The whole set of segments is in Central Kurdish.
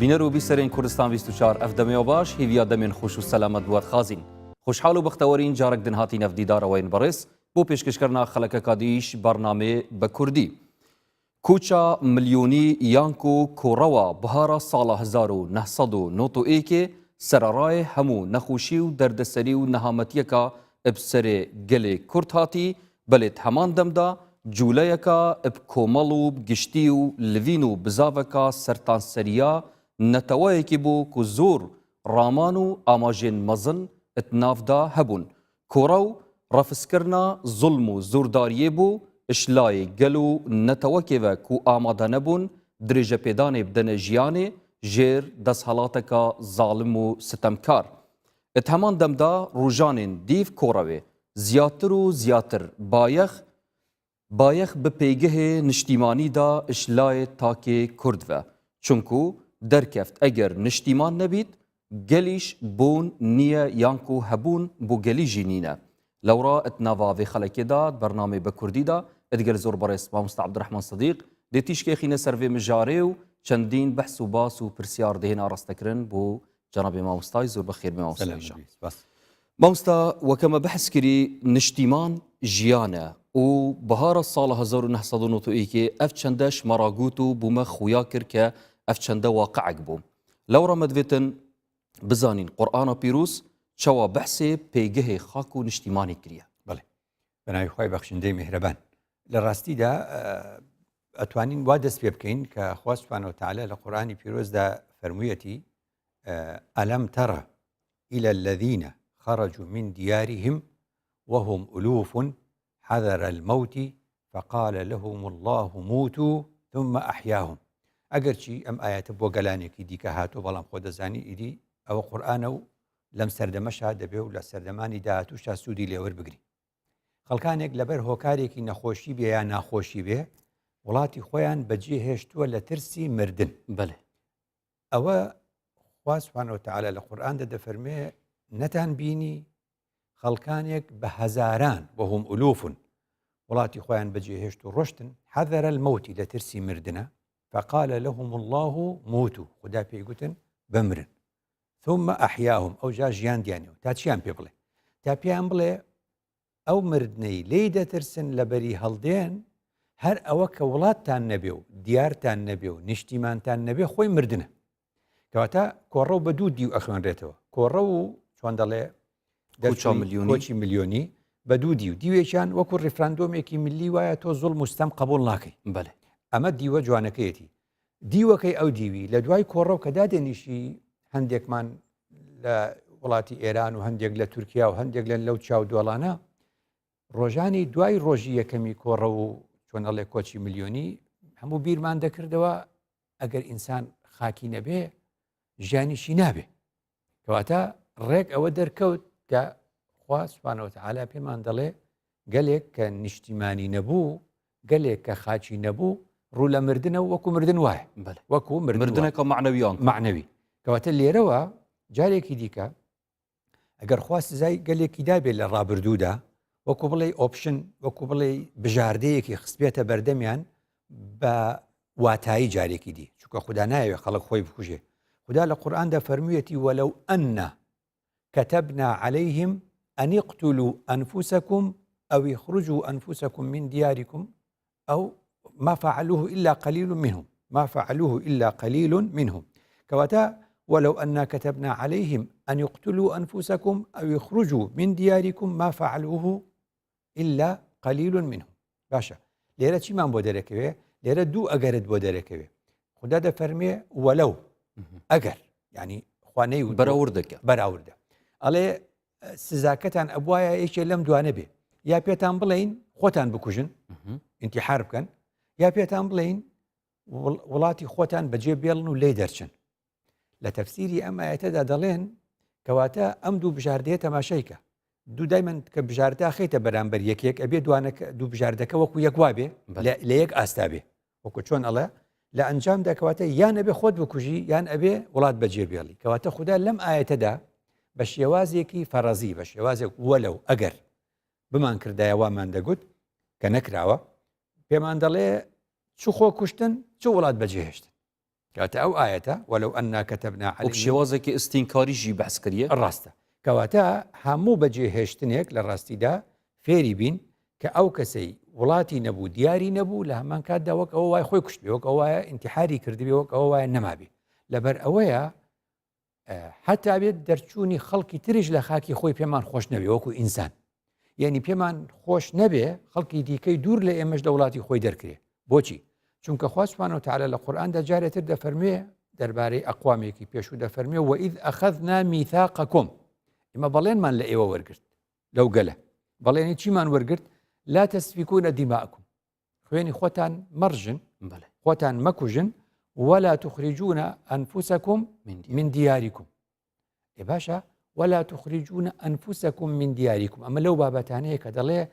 بینەر و بیسەرین کوردستان 24 ئەف دەمێەوە باش هیویا دەمێن خۆش و سەلامەت بوات خازین خوشحال و بەختەوەرین جارێک دنهاتی نەفدیدارەوەین بەڕێز بۆ پێشکەشکردنا خەڵەکە دیش بەرنامێ بە کوردی کوچا ملیۆنی یانک و کۆڕەوە بەهارە ساڵە 1991 سەرەڕای هەموو نەخۆشی و دەردەسەری و نەهامەتیەکە ئەبسەرێ گەلێ کورد هاتی بەلێت هەمان دەمدا جوولەیەکە ئەب کۆمەڵ و گشتی و لڤین و بزاوەکە سەرتانسەریە نەتەوەیەکی بوو کە زۆر ڕامان و ئاماژێن مەزن ئەتنافدا هەبوون کۆڕە و ڕەفسکردنا زوڵم و زۆرداریە بوو ئشلای گەل و نەتەوەکێوە و ئامادە نەبوون درێژە پێدانێ بدەنە ژیانێ ژێر دەستهەڵاتەکە زاڵم و ستەمکار ئەت هەمان دەمدا ڕوژانێن دیڤ کۆڕەوێ زیاتر و زیاتر بایەخ بە پێیگەهێ نیشتیمانیدا ئشلای تاکێ کوردڤە چونکو دەرکەفت ئەگەر نیشتیمان نەبیت گەلیش بوون نییە یانک و هەبوون بۆ گەلی ژینینە لەوڕا ئەتناڤاڤێ خەڵەکێدا بەرنامەی بە کوردیدا ئەدگەر زۆر بەڕێز مامۆستا عەبدوڕەحمان سەدیق دێتیشکێخینە سەرڤێ مژارێ و چەندین بەحس و باس و پرسیار دێهێنا ڕاستەکردن بۆ جەنابێ مامۆستای زۆر بەخێر بێ مامۆستا وەکەمە بەحس کردی نیشتیمان ژیانە و بەهارە ساڵە 1991 ئەف چەندە شمەڕاگوت و بوومە خویا کرد کە ئەف چەندە واقعک بوو لەوڕە مەدوێتن بزانین قورئانە پیرۆز چاوا بەحسێ پێیگەهێ خاک و نیشتیمانی کریە بەڵێ بەناوی خوای بەخشندەی میهرەبان لە ڕاستیدا ئەتوانین وا دەست پێ بکەین کە خوا سوبحانەهو وتەعالە لە قورئانی پیرۆزدا فەرموویەتی ئەلەم تەڕە إلى الذين خرجوا من ديارهم وهم ألوف حذر الموت فقال لهم الله موتوا ثم أحياهم ئەگەرچی ئەم ئاەتە بۆ گەلانێکی دیکە هاتۆ بەڵام خۆ دەزانی ئیدی ئەوە قورئانە و لەم سەردەمەشا دەبێ و لە سەردەمانی داهاتووشا سوودی لێوەربگری خەڵکانێک لەبەر هۆکارێکی نەخۆشی بێ یا ناخۆشی بێ وڵاتی خۆیان بەجێ هێشتووە لە ترسی مردن بەڵێ ئەوە خوا سوبحانەهو وتەعالە لە قورئاندا دەفەرمێ نەتان بینی خەڵکانێک بە هەزاران وهم ئولوفن وڵاتی خۆیان بەجێ هێشت و ڕۆشتن حەذەر المەوتی لە ترسی مردنە فقال لهم الله موتوا خدا پێی گوتن بمرن ثم أحياهم ئەو جا ژیان دیانەوە تا چیان پێ بڵێ تا پێیان بڵێ ئەو مردنەی لێی دەترسن لە بەری هەڵدێن هەر ئەوە کە وڵاتتان نەبێ و دیارتان نەبێ و نیشتیمانتان نەبێ خۆی مردنە کەواتە کۆڕە و بە دوو دیو ئەخوێنرێتەوە کۆڕە و چۆن دەڵێ کۆچی ملیۆنی بە دوو دیو دیوێکیان وەکو ڕیفراندۆمێکی ملی وایە تۆ زوڵم و ستەم قبوڵ ناکەی بەڵێ ئەمە دیوە جوانەکەیەتی دیوەکەی ئەو دیوی لە دوای کۆڕە و کە دادێنیشی هەندێکمان لە وڵاتی ئێران و هەندێک لە تورکیا و هەندێک لە لەو چاو دۆڵانە ڕۆژانی دوای ڕۆژی یەکەمی کۆڕە و چۆن دەڵێ کۆچی ملیۆنی هەموو بیرمان دەکردەوە ئەگەر ئینسان خاکی نەبێ ژیانیشی نابێ کەواتە ڕێک ئەوە دەرکەوت کە خوا سوبحانەهو وتەعالە پێمان دەڵێ گەلێک کە نیشتیمانی نەبوو گەلێک کە خاچی نەبوو ڕوو لە مردنە وەکو مردن وایە وەکو مردنێکە معنەویان معنەوی کەواتە لێرەوە جارێکی دیکە ئەگەر خوا سزای گەلێکی دابێت لە ڕابردوودا وەکو بڵێ ئۆپشن وەکو بڵێ بژاردەیەکی خستبێتە بەردەمیان بە واتایی جارێکی دی چونکە خدا نایەوێت خەڵک خۆی بکوژێ خدا لە قورئاندا فەرموویەتی وەلەو ئەنە كتبنا عليهم أن اقتلوا أنفسكم أو يخرجوا أنفسكم من دياركم أو ما فعلوه إلا قليل منهم كواتا ولو أننا كتبنا عليهم أن يقتلوا أنفسكم أو يخرجوا من دياركم ما فعلوه إلا قليل منهم باشا ليرة چی من بۆ دەرەکەوێ لێرە دوو ئەگەرت بۆ دەرەکەوێ خدا دەفەرمێ وەلەو ئەگەر یعنی خوانەی بەراوردە ئەڵێ سزاکەتان ئەبوایە یەکێ لەم دوانە بێ یا پێتان بڵێین خۆتان بکوژن ئینتیحار بکەن یا پێتان بڵێین وڵاتی خۆتان بەجێ بێڵن و لێ دەرچن لە تەفسیری ئەم ئاەتەدا دەڵێن کەواتە ئەم دوو بژاردەیە تەماشایکە دوو دایمەن کە بژاردا خەیتە بەرامبەر یەکێک ئەبێ دوو بژاردەکە وەکو یەک وا بێ لە یەک ئاستا بێ وەکو چۆن ئەڵێ لە ئەنجامدا کەواتە یان ئەبێ خۆت بکوژی یان ئەبێ وڵات بەجێبێڵی کەواتە خوددا لەم ئاەتەدا بە شێوازێکی فەرەزی بە شێوازێک وەلەو ئەگەر بمان کردایە وامان دەگوت کە نەکراوە پێمان دەڵێ چ خۆ کوشتن چ وڵات بەجێهێشتن کەواتە ئەو ئاەتە وەلەو ئەننا کەتەبنا وەک شێوازێکی ئستینکاریژی بەحس کردیە ڕاستە کەواتە هەموو بەجێهێشتنێک لە ڕاستیدا فێری بین کە ئەو کەسەی وڵاتی نەبوو دیاری نەبوو لە هەمان کاتدا وەک ئەوە وای خۆی کوشت وەک ئەوە ئینتیحاری کردبێ وەک ئەوە وایە نەمابێ لەبەر ئەوەیە حتا بێت دەرچوونی خەڵکی تریش لە خاکی خۆی پێمان خۆش نەبێ وەکو ئینسان یعنی پێمان خۆش نەبێ خەڵکی دیکەی دوور لە ئێمەش لە وڵاتی خۆی دەرکرێ بۆچی چونکە خوا سوبحانەهو وتعالە لە قورئاندا جارێتر دەفەرمێ دەربارەی ئەقوامێکی پێشوو دەفەرمێ وئیذ ئەخەذنا میثاقەکم ئێمە بەڵێنمان لە ئێوە وەرگرت لەو گەلە بەڵێنی چیمان وەرگرت لا تسفیکونە دیماءکم خوێنی خۆتان مەڕژن خۆتان مەکوژن ولا تخرجون أنفسكم من دياركم إيه باشا ولا تخرجون أنفسكم من دياركم أما لو بابتانيه كدليه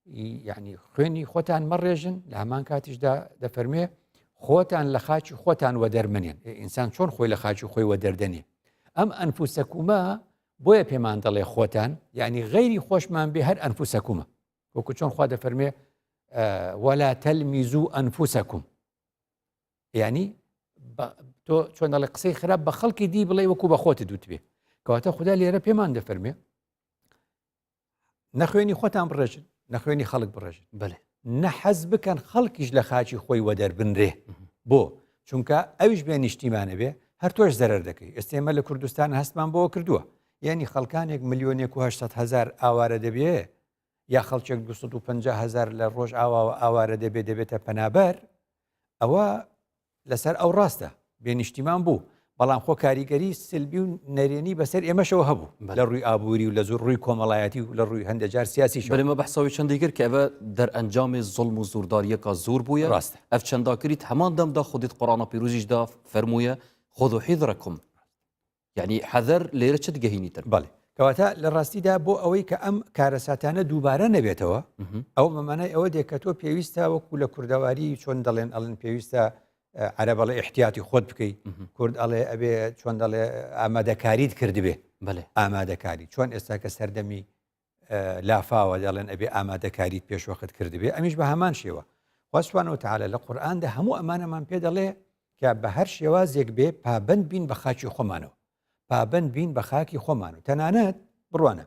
يعني خويني خوتان مرجن لهمان كاتش دا فرميه خوتان لخاچ خوتان ودرمنين إيه إنسان شون خوي لخاچ خوي ودردني أم أنفسكما بويا بيمان دليه خوتان يعني غيري خوش من بهر أنفسكما وكو شون خوا دا فرميه ولا تلمزوا أنفسكم يعني تۆ چۆن دەڵێ قسەی خراپ بە خەڵکی دی بڵێ وەکو بە خۆت دوت بێ کەواتە خوددا لێرە پێمان دەفەرمێ نەخوێنی خۆتان بڕێژن نەخوێنی خەڵک بڕێژن بەێ نەحەز بکەن خەڵکیش لە خاچی خۆی وەدەربنرێ بۆ چونکە ئەویش بێ نیشتیمانە بێ هەر تۆش زەرەر دەکەی ئێستێمە لە کوردستان هەستمان بۆەوە کردووە یعنی خەڵکانێک ملیۆنێک و 800,000 ئاوارە دەبێ یا خەڵکێک 250,000 لە ڕۆژ ئاوارە دەبێ دەبێتە پەنابەر ئەوە لەسەر ئەو ڕاستە بێنیشتیمان بوو بەڵام خۆ کاریگەری سلبی و نەرێنی بەسەر ئێمەشەوە هەبوو لە ڕووی ئابووری و لە زۆر ڕووی کۆمەڵایەتی و لە ڕووی هەندێک جار سیاسیش بەێمە بەحساوی چەندی کرد کە ئەوە دەرئەنجامی زوڵم و زورداریەکە زۆر بووە ڕاستە ئەف چەنداکریت هەمان دەمدا خودت قورئانە پیرۆزیشدا فەرموویە خذوا حذركم یعنی حەذەر لێرە چ دگەهێنیتر بەڵێ کەواتە لە ڕاستیدا بۆ ئەوەی کە ئەم کارەساتانە دووبارە نەبێتەوە ئەو مەمانای ئەوە دێک کە تۆ پێویستە وەکو لە کوردەواری چۆن دەڵێن ئەڵێن پێویستە عەرەب ئەڵێ احتیاتی خۆت بکەی کورد ئەڵێ ئەبێ چۆن دەڵێ ئامادەکاریت کردبێ بەێ ئامادەکاری چۆن ئێستا کە سەردەمی لافاوە دەڵێن ئەبێ ئامادەکاریت پێشوەخت کردبێ ئەمیش بە هەمان شێوە خوا سوبحانەهو وتعالە لە قورئاندا هەموو ئەمانەمان پێ دەڵێ کە بە هەر شێوازێک بێ پابەند بین بە خاکی خۆمانەوە پابەند بین بە خاکی خۆمانەوە تەنانەت بڕوانە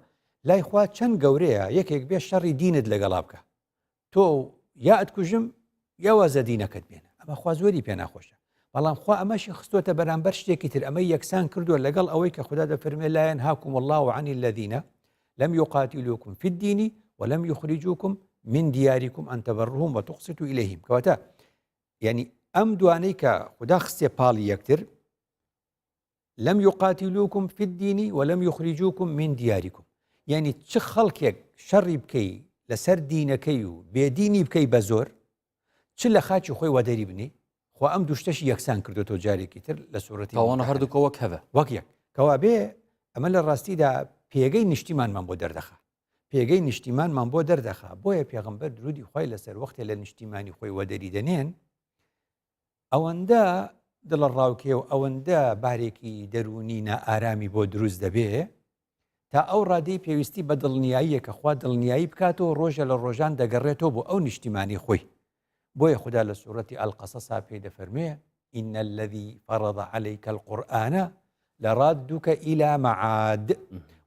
لای خوا چەند گەورەیە یەکێک بێ شەڕی دینت لەگەڵا بکە تۆ یا ئەتکوژم یا وازە دینەکەت بێنە ئەمە خوا زۆری پێ ناخۆشە بەڵام خوا ئەمەشی خستۆتە بەرامبەر شتێکی تر ئەمە یەکسان کردووە لەگەڵ ئەوەی کە خوددا دەفەرمێ لا ينهاكم الله عن الذين لم يقاتلوكم في الدين ولم يخرجوكم من دياركم أن تبروهم وتقسطوا إليهم كواتا يعني ئەم دوانەی کە خوددا خستێ پاڵی یەکتر لم يقاتلوكم في الدين ولم يخرجوكم من دياركم يعني چ خەڵکێک شەڕی بکەی لەسەر دینەکەی و بێدینی بکەی بە زۆر چ لە خاچی خۆی وەدەری بنی خۆ ئەم دوشتەشی یەکسان کردوەوە جارێکی تر لە سوورەتی تاوانە هەردووکە وەک هەوە وەک یەک کەوا بێ ئەمە لە ڕاستیدا پێگەی نیشتیمانمان بۆ دەردەخا پێگەی نیشتیمانمان بۆ دەردەخا بۆیە پێغەمبەر درودی خوای لەسەر وەختێ لە نیشتیمانی خۆی وەدەری دەنێن ئەوەندە دڵە ڕاوکێ و ئەوەندە بارێکی دەرونی نائارامی بۆ دروست دەبێ تا ئەو ڕادەی پێویستی بە دڵنیاییە کە خوا دڵنیایی بکاتەوە ڕۆژە لە ڕۆژان دەگەڕێتەوە بۆ ئەو نیشتیمانی خۆی بۆیە خوددا لە سوورەتی ئەلقەسەسا پێی دەفەرمێ إن الذي فرض عليك القرآن لرادك إلى معاد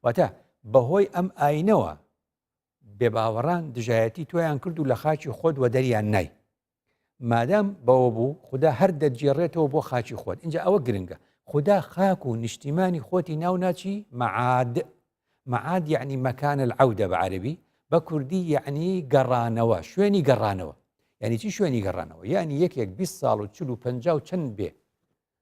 واتە بەهۆی ئەم ئاینەوە بێباوەڕان دژایەتی تۆیان کرد و لە خاچی خۆت وەدەریان نای مادام بەوە بوو خوددا هەر دەجێڕێتەوە بۆ خاچی خۆت اینجا ئەوە گرنگە خوددا خاک و نیشتیمانی خۆتی ناو ناچی معاد یعنی مەکان العەودە بە عەرەبی بە کوردی یعنی گەڕانەوە شوێنی گەڕانەوە یعنی چی شوێنی گەڕانەوە یعنی یەکێک 20 ساڵ و 40 و 50 و چەند بێ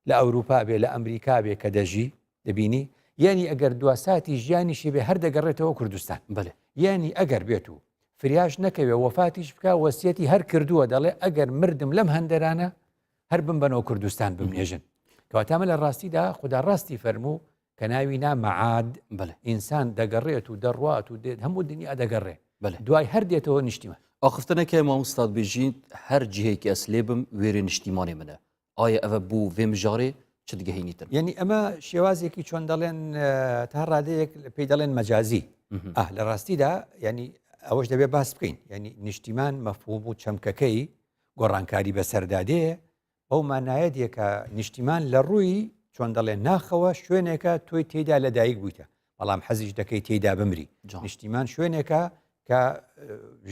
لە ئەوروپا بێ لە ئەمریکا بێ کە دەژی دەبینی یعنی ئەگەر دوا ساتی ژیانیشی بێ هەر دەگەڕێتەوە کوردستان بەێ یعنی ئەگەر بێت و فریاش نەکەوێ وەفاتیش بکە وەسیەتی هەر کردووە دەڵێ ئەگەر مردم لەم هەندەرانە هەر بمبەنەوە کوردستان بمێژن کەواتامە لە ڕاستیدا خوددا ڕاستی فەرموو کە ناوی نا مەعاد ئینسان دەگەڕێت و دەڕوات و دێت هەموو دنیا دەگەڕێ دوای هەر دێتەوە نیشتیمان ئاخفتنەکە مامۆستاد بێژین هەر جهەیەکی ئەس لێ بم وێرە نیشتیمانی منە ئایا ئەvە بوو vê mijarê çi digehînîtin یعنی ئەمە شێوازێکی چۆن دەڵێن تا ڕادەیەک پێی دەڵێن مەجازی لە ڕاستیدا ینی ئەوەش دەبێت باس بکەین ینی نیشتیمان مەفهوم و چەمکەکەی گۆڕانکاری بەسەردادەیە ئەو مانایەتێکە نیشتیمان لە ڕووی چۆن دەڵێن ناخەوە شوێنێکە تۆی تێدا لەدایک بوویتە بەڵام حەزیش دەکەی تێدا بمری نیشتیمان شوێنێکە کە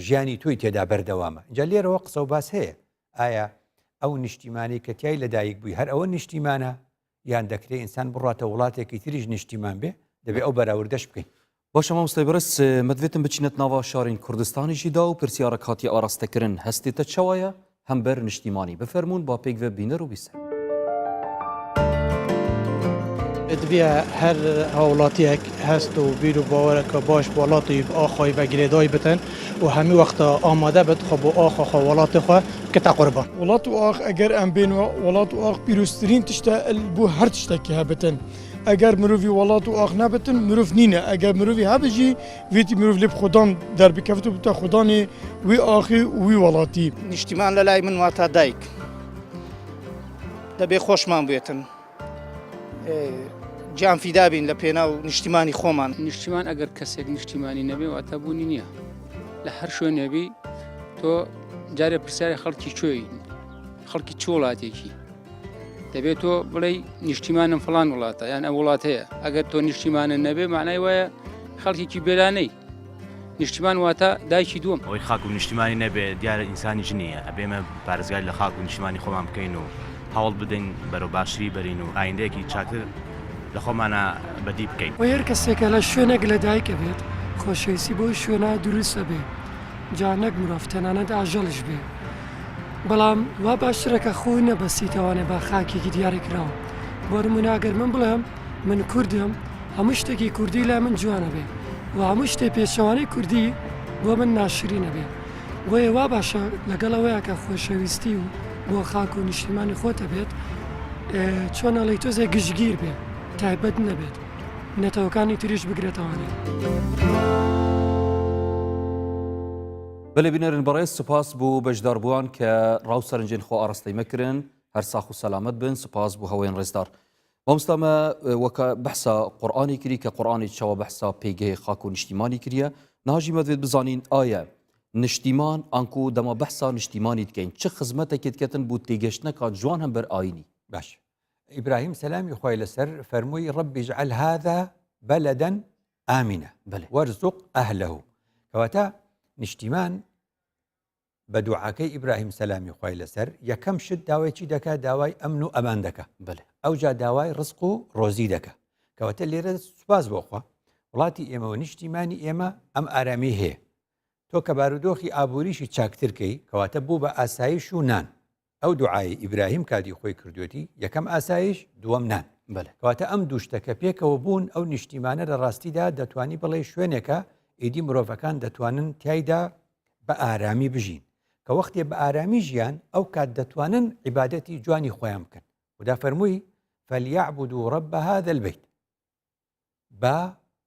ژیانی توی تێدا بەردەوامە اینجا لێرەوە قسە و باس هەیە ئایا ئەو نیشتیمانی کە تیای لەدایک بووی هەر ئەوە نیشتیمانە یان دەکرێت ئینسان بڕاتە وڵاتێکی تریش نیشتیمان بێ دەبێت ئەو بەراوردەش بکەین باشە مامۆستای بەڕێز مەدوێتم بچینەت ناوا شارین کوردستانیشیدا و پرسیارە کاتی ئاراستەکردن هەستێتە چاوایە هەم بەر نیشتیمانی بفەرمونون با پێک vê bîner û bîser دبیە هەر هاوڵاتیەک هەست و بیر و باوەرەکە باش وڵاتی ئاخۆی بە گرێدای بتن و هەمی وەختە ئامادە بێت خۆ بۆ ئاخۆ وڵاتی خۆ کە قوربان وڵات و ئاخ ئەگەر ئەم بێنەوە وڵات و ئاخ پیرۆستترین تشتە بۆ هەر تشتێکی هەبتن ئەگەر مرۆڤی وڵات و ئاخ نەبتن مرۆڤ نینە ئەگەر مرۆڤی هەبژی وێتی مرۆڤ لێ خۆدان دەربکەوت و بتە خۆدانی وی ئاخی وی وڵاتی نیشتیمان لە لای من واتە دایک دەبێ خۆشمان بێتن جیان فیدابین لە پێنا و نیشتیمانی خۆمان نیشتیمان ئەگەر کەسێک نیشتیمانی نەبێ واتە بوونی نییە لە هەر شوێنێبی تۆ جارێ پرسیاری خەڵکی کوێی خەڵکی چ وڵاتێکی دەبێت تۆ بڵێ نیشتیمانم فڵان وڵاتە یان ئەم وڵات هەیە ئەگەر تۆ نیشتیمانە نەبێ معنای وایە خەڵکێکی بێلانەی نیشتیمان واتە دایکی دووەم ئەوەی خاک و نیشتیمانی نەبێ دیارە ئینسانی ژنیە ئەبێمە پارێزگای لە خاک و نیشتیمانی خۆمان بکەین و هەوڵ بدەین بەرەو باشتری بەرین و ئایندەیەکی چاکتر لە خۆمانە بەدی بکەین و هەر کەسێکە لە شوێنێک لەدایکە بێت خۆشەویستی بۆ شوێنە دروستە بێ جا نەک مرۆڤ تەنانەت ئاژەڵش بێ بەڵام وا باشترەکە خۆی نەبەسیتەوانێ بە خاکێکی دیاری کراوە بۆ نمونەگەر من بڵێم من کوردم هەموو شتێکی کوردی لای من جوانە بێ و هەموو شتێ پێچەوانەی کوردی بۆ من ناشرینە بێ بۆیە وا باشە لەگەڵەوەیە کە خۆشەویستی و بۆ خاک و نیشتیمانی خۆتە بێت چۆنەڵی تۆزێ گشتگیر بێ تایبەت نەبێت نەتەوەکانی تریش بگرێتەوانێ بەلێ بینەرن بەڕێز سوپاس بوو بەشداربووان کە ڕاوسەرنجێن خۆ ئاراستەی مەکردن هەر ساخ و سەلامەت بن سوپاس بوو هەوەیان ڕێزدار مامۆستامە وەکە بەحسا قورئانی کردی کە قورئانی چاوە بەحسا پێگەی خاک و نیشتیمانی کردیە ناژی مەدوێت بزانین ئایا نیشتیمان ئانکو دەما بەحسا نیشتیمانی دکەین چه خزمەتێکی دکەتن بوو تێگەشتنەکە جوان هەم بەر ئاینی باش ئیبراهیم سەلامی خۆی لەسەر فەرمووی ڕەبی اجعل هذا بەلەدەن ئامینە وەرزوق ئەهلەهو کەواتە نیشتیمان بە دوعاکەی ئیبراهیم سەلامی خۆی لەسەر یەکەم شت داوایکی دەکات داوای ئەمن و ئەمان دەکە ئەوجا داوای ڕزق و ڕۆزی دەکە کەواتە لێرە سوپاس بۆخوا وڵاتی ئێمە و نیشتیمانی ئێمە ئەم ئارامی هەیە تۆ کە بارودۆخی ئابووریشی چاکترکەی کەواتە بوو بە ئاسایش و نان ئەو دوعای ئیبراهیم کاتی خۆی کردوێتی یەکەم ئاسایش دووەم نان کەواتە ئەم دووشتەکە پێکەوە بوون ئەو نیشتیمانە لە ڕاستیدا دەتوانی بڵێ شوێنێکە ئیدی مرۆڤەکان دەتوانن تایدا بە ئارامی بژین کە وەختێ بە ئارامی ژیان ئەو کات دەتوانن عیبادەتی جوانی خۆیان بکەن ودا فەرمووی فەلیعبدوا رب هذا البيت با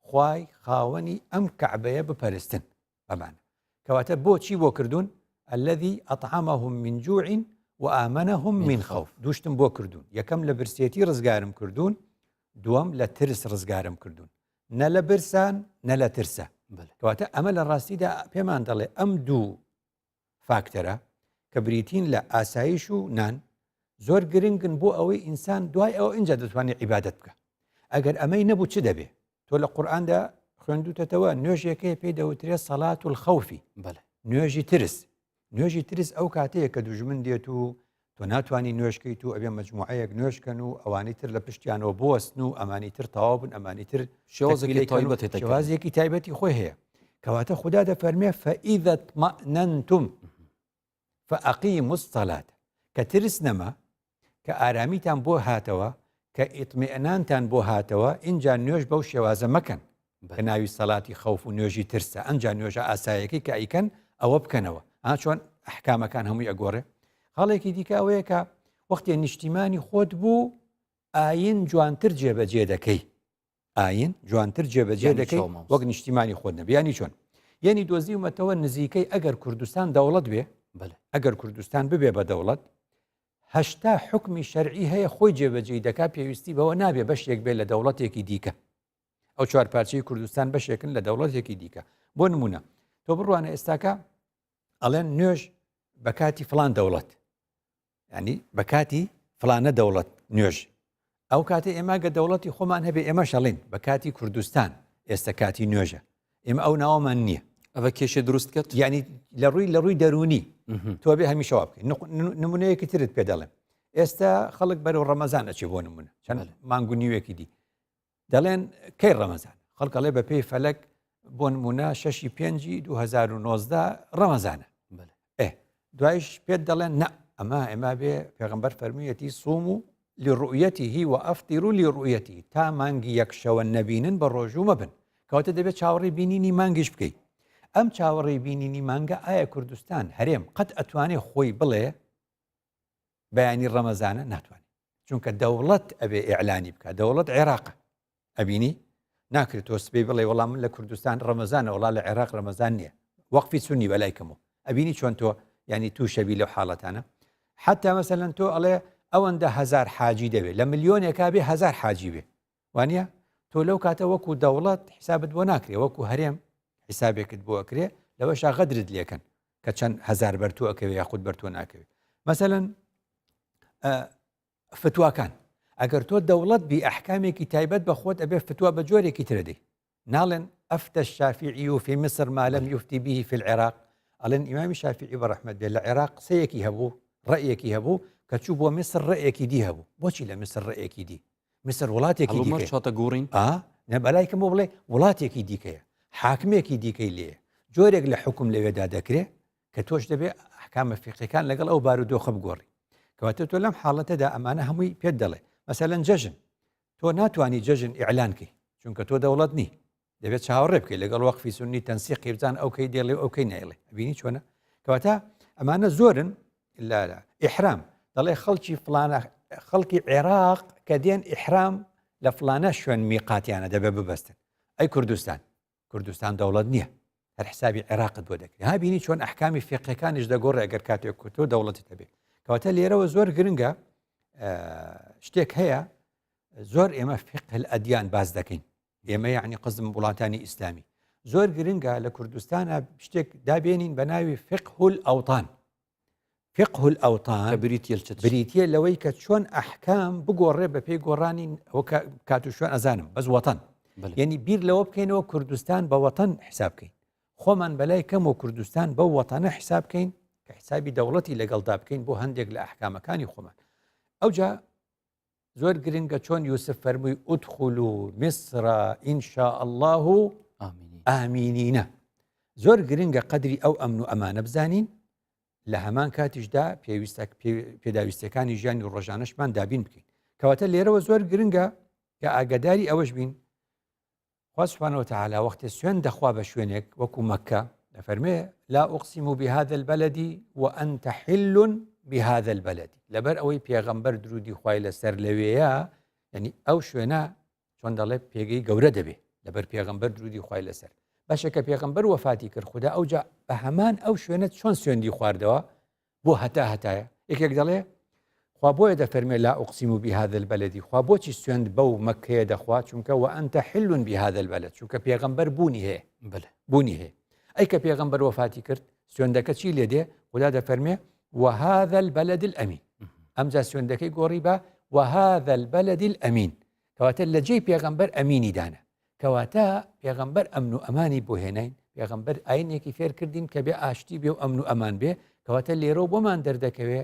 خوای خاوەنی ئەم کەعبەیە بپەرستن بەمانە کەواتە بۆچی بۆ کردوون الذي أطعمهم من جوع وآمنهم من خوف دوشتم بۆ کردوون یەکەم لە برسێتی ڕزگارم کردوون دووەم لە ترس ڕزگارم کردوون نە لە برسان نە لە ترسە کەواتە ئەمە لە ڕاستیدا پێمان دەڵێ ئەم دوو فاکتەرە کە بریتین لە ئاسایش و نان زۆر گرنگن بۆ ئەوەی ئینسان دوای ئەوە اینجا دەتوانێت عیبادەت بکە ئەگەر ئەمەی نەبوو چ دەبێ تۆ لە قورئاندا خوێندوتەوە نوێژێکەیە پێی دەوترێت سەڵات الخەوفی نوێژی ترس ئەو کاتەیە کە دوژمن دێت و تۆ ناتوانانی نوێشکەیت و ئەبێ مەجموعەیەک نوێشکەن و ئەوانی تر لە پشتیانەوە بۆستن و ئەمانی تر تەواو بن ئەمانی تر شێوازێکی تایبەتی خۆی هەیە کەواتە خوددا دەفەرمێ فەئیذە اطمأننتم فأقیموا الصلاة کە ترس نەما کە ئارامیتان بۆ هاتەوە کە ئیطمئنانتان بۆ هاتەوە اینجا نوێژ بەو شێوازە مەکەن کە ناوی سەڵاتی خەوف و نوێژی ترسە ئەنجا نوێژە ئاسایەکەی کە ئیکەن ئەوە بکەنەوە چۆن ئەحکامەکان هەمووی ئەگۆڕێ خاڵێکی دیکە ئەوەیە کە وەختێ نیشتیمانی خۆت بوو ئاین جوانتر جێبەجێ دەکەی ئاین جوانتر جێبەجێ دەکەی وەک نیشتیمانی خۆت نەبیانی چۆن یعنی دۆزی ومەتەوە نزیکەی ئەگەر کوردستان دەوڵەت بێ ئەگەر کوردستان ببێ بە دەوڵەت هەشتا حکمی شەرعی هەیە خۆی جێبەجێ دەکا پێویستی بەوە نابێ بەشێک بێت لە دەوڵەتێکی دیکە. ئەو چوار پارچەی کوردستان بەشێکن لە دەوڵەتێکی دیکە. بۆ نمونە تۆ بڕوانە ئێستاکە ئەڵێن نوێژ بە کاتی فلان دەوڵەت، ینی بە کاتی فلانە دەوڵەت نوێژ. ئەو کاتێ ئێمە گە دەوڵەتی خۆمان هەبێ ئێمە شەڵین بە کاتی کوردستان ئێستا کاتی نوێژە، ئێمە ئەو ناوەمان نییە. ئەوە کێشە دروست کرد، ینی لە ڕووی دەرونی تۆ بێ هەمیشەوە بکەین. نمونەیەکی ترت پێ دەڵێم، ئێستا خەڵک بەرەو ڕەمەزان ئەچێ بۆ نمونە چەند مانگ و نیوێکی دی دەڵێن کەی ڕەمەزان، خەڵکەڵێ بە پێی فەلەک بۆ نمونە 6/5/2019 ڕەمەزانە. دوایش پێت دەڵێن نە ئەمە بێ پێغەمبەر فەرموویەتی سووم و لڕوئیەتیه وەئەفطیروا لڕوئیەتی، تا مانگی یەکشەوە نەبینن بە ڕۆژوو مەبن، کەواتە دەبێت چاوەڕێی بینینی مانگیش بکەیت. ئەم چاوەڕێی بینینی مانگە ئایا کوردستان هەرێم قەت ئەتوانێت خۆی بڵێ بەیانی ڕەمەزانە؟ ناتوانێت، چونکە دەوڵەت ئەبێ ئیعلانی بکە. دەوڵەت عێراقە، ئەبینی ناکرێت تۆ سبەی بڵێ وەڵام من لە کوردستان ڕەمەزانە، وڵا لە عێراق ڕەمەزان نییە، وەقفی سونی بەلایکەمەوە. ئەبینی چۆن تۆ ینی توو شەبی لەو حاڵەتانە. حتا مەسەلەن تۆ ئەڵێ ئەوەندە 1000 حاجی دەبێت، لە ملیۆنێکا بێ 1000 حاجی بێ، وانە تۆ لەو کاتە وەکو دەوڵەت حسابت بۆ ناکرێ، وەکو هەرێم حسابێکت بۆ ئەکرێ، لەوەشا غەدرت لێکەن کە چەند 1000 بەرتۆ ئەکەوێ یاخود بەرتۆ ناکەوێت. مەسەلەن فتواکان، ئەگەر تۆ دەوڵەت بی ئەحکامێکی تایبەت بە خۆت ئەبێ فتوا بە جۆرێکی ترەدەی، ناڵێن ئەفتە الشافعی فی مصر ما لم یفتی به فی العێراق، ئەڵێن ئیمامی شافعی بەڕەحمەت بێت لە عێراق قسەیەکی هەبوو، ڕەیەکی هەبوو کە چوو بۆ میسر ڕەیەکی دی هەبوو. بۆچی لە میسر ڕەیەکی دی؟ میسر وڵاتێکی دیکە چاتە گۆڕین نەبەلایکەم بۆ بڵێ وڵاتێکی دیکەیە، حاکمێکی دیکەی لێە، جۆرێک لە حکم لەوێدا دەکرێت کە تۆش دەبێ ئەحکامە فیقیەکان لەگەڵ ئەو بارودۆخە بگۆڕی. کەواتە تۆ لەم حاڵەتەدا ئەمانە هەمووی پێت دەڵێ. مەسەلەن جەژن، تۆ ناتوانی جەژن ئیعلانکەی چونکە تۆ دەوڵەت نی، دەبێت چاوەڕێ بکەی لەگەڵ وەقفی سونی تەنسیقی بزان ئەوکەی دێڵێ ئەوکەی نایڵێ. بینی چۆنە؟ کەواتە ئەمانە زۆرن لە ئیحرام، دەڵێ خەڵکی فلانە خەڵکی عێراق کە دێن ئیحرام لە فلانە شوێن میقاتیانە دەبێ ببەستن. ئەی کوردستان دەوڵەت نییە، هەر حسابی عێراقت بۆ دەکرێت. ها بینی چۆن ئەحکامی فیقیەکانیش دەگۆڕێ ئەگەر کاتێک تۆ دەوڵەتت هەبێت. کەواتە لێرەوە زۆر گرنگە شتێک هەیە، زۆر ئێمە فقه الئەدیان باز دەکەین، ئێمە یعنی قزم وڵاتانی ئیسلامی، زۆر گرنگە لە کوردستانە شتێک دابێنین بە ناوی فقه الأوطان. فقه الأوطان بریتیە لەوەی کە چۆن ئەحکام بگۆڕێ بە پێی گۆڕانی کات و شوێن ئەزانم بەس وەتەن، یعنی بیر لەوە بکەینەوە کوردستان بە وەتەن حساب بکەین، خۆمان بەلای کەم و کوردستان بە وەتەنە حساب بکەین کە حسابی دەوڵەتی لەگەڵدا بکەین بۆ هەندێک لە ئەحکامەکانی خۆمان. ئەوجا زۆر گرنگە چۆن یوسف فەرمووی ئودخولوا مصر ئین شاء الله ئامینینە. زۆر گرنگە قەدری ئەو ئەمن و ئەمانە بزانین، لە هەمان کاتیشدا پێداویستەکانی ژیانی ڕۆژانەشمان دابین بکەین. کەواتە لێرەوە زۆر گرنگە کە ئاگاداری ئەوەش بین خوا سبحانه وتعالى وەختێ سوێن دەخوا بە شوێنێک وەکو مەکە دەفەرمێ لا أقسم بهذا البلد وأنت حل بهذا البلد، لەبەر ئەوەی پێغەمبەر درودی خوای لەسەر لەوێیە، یعنی ئەو شوێنە چۆن دەڵێ پێگەی گەورە دەبێ لەبەر پێغەمبەر درودی خوای لەسەر. باشە کە پێغەمبەر وەفاتی کرد خوددا ئەوجا بە هەمان ئەو شوێنە چۆن سوێندی خواردەوە بۆ هەتایە. یەکێک دەڵێ خوا بۆیە دەفەرمێ لا أقسم بهذا البلد، خوا بۆچی سوێند بەو مەکەیە دەخوا چونکە وأنت حل بهذا البلد، چونکە پێغەمبەر بوونی هەیە بوونی هەیە. ئەی کە پێغەمبەر وەفاتی کرد سوێندەکە چی لێ دێ؟ خوددا دەفەرمێ وهذا البلد الأمين، ئەمجا سوێندەکەی گۆڕی بە وهذا البلد الأمين، کەواتە لە جێی پێغەمبەر ئەمینی دانە، کەواتە پێغەمبەر ئەمن و ئەمانی بۆ هێناین، پێغەمبەر ئاینێکی فێر کردین کە بێ ئاشتی بێ و ئەمن و ئەمان بێ، کەواتە لێرە بۆمان دەردەکەوێ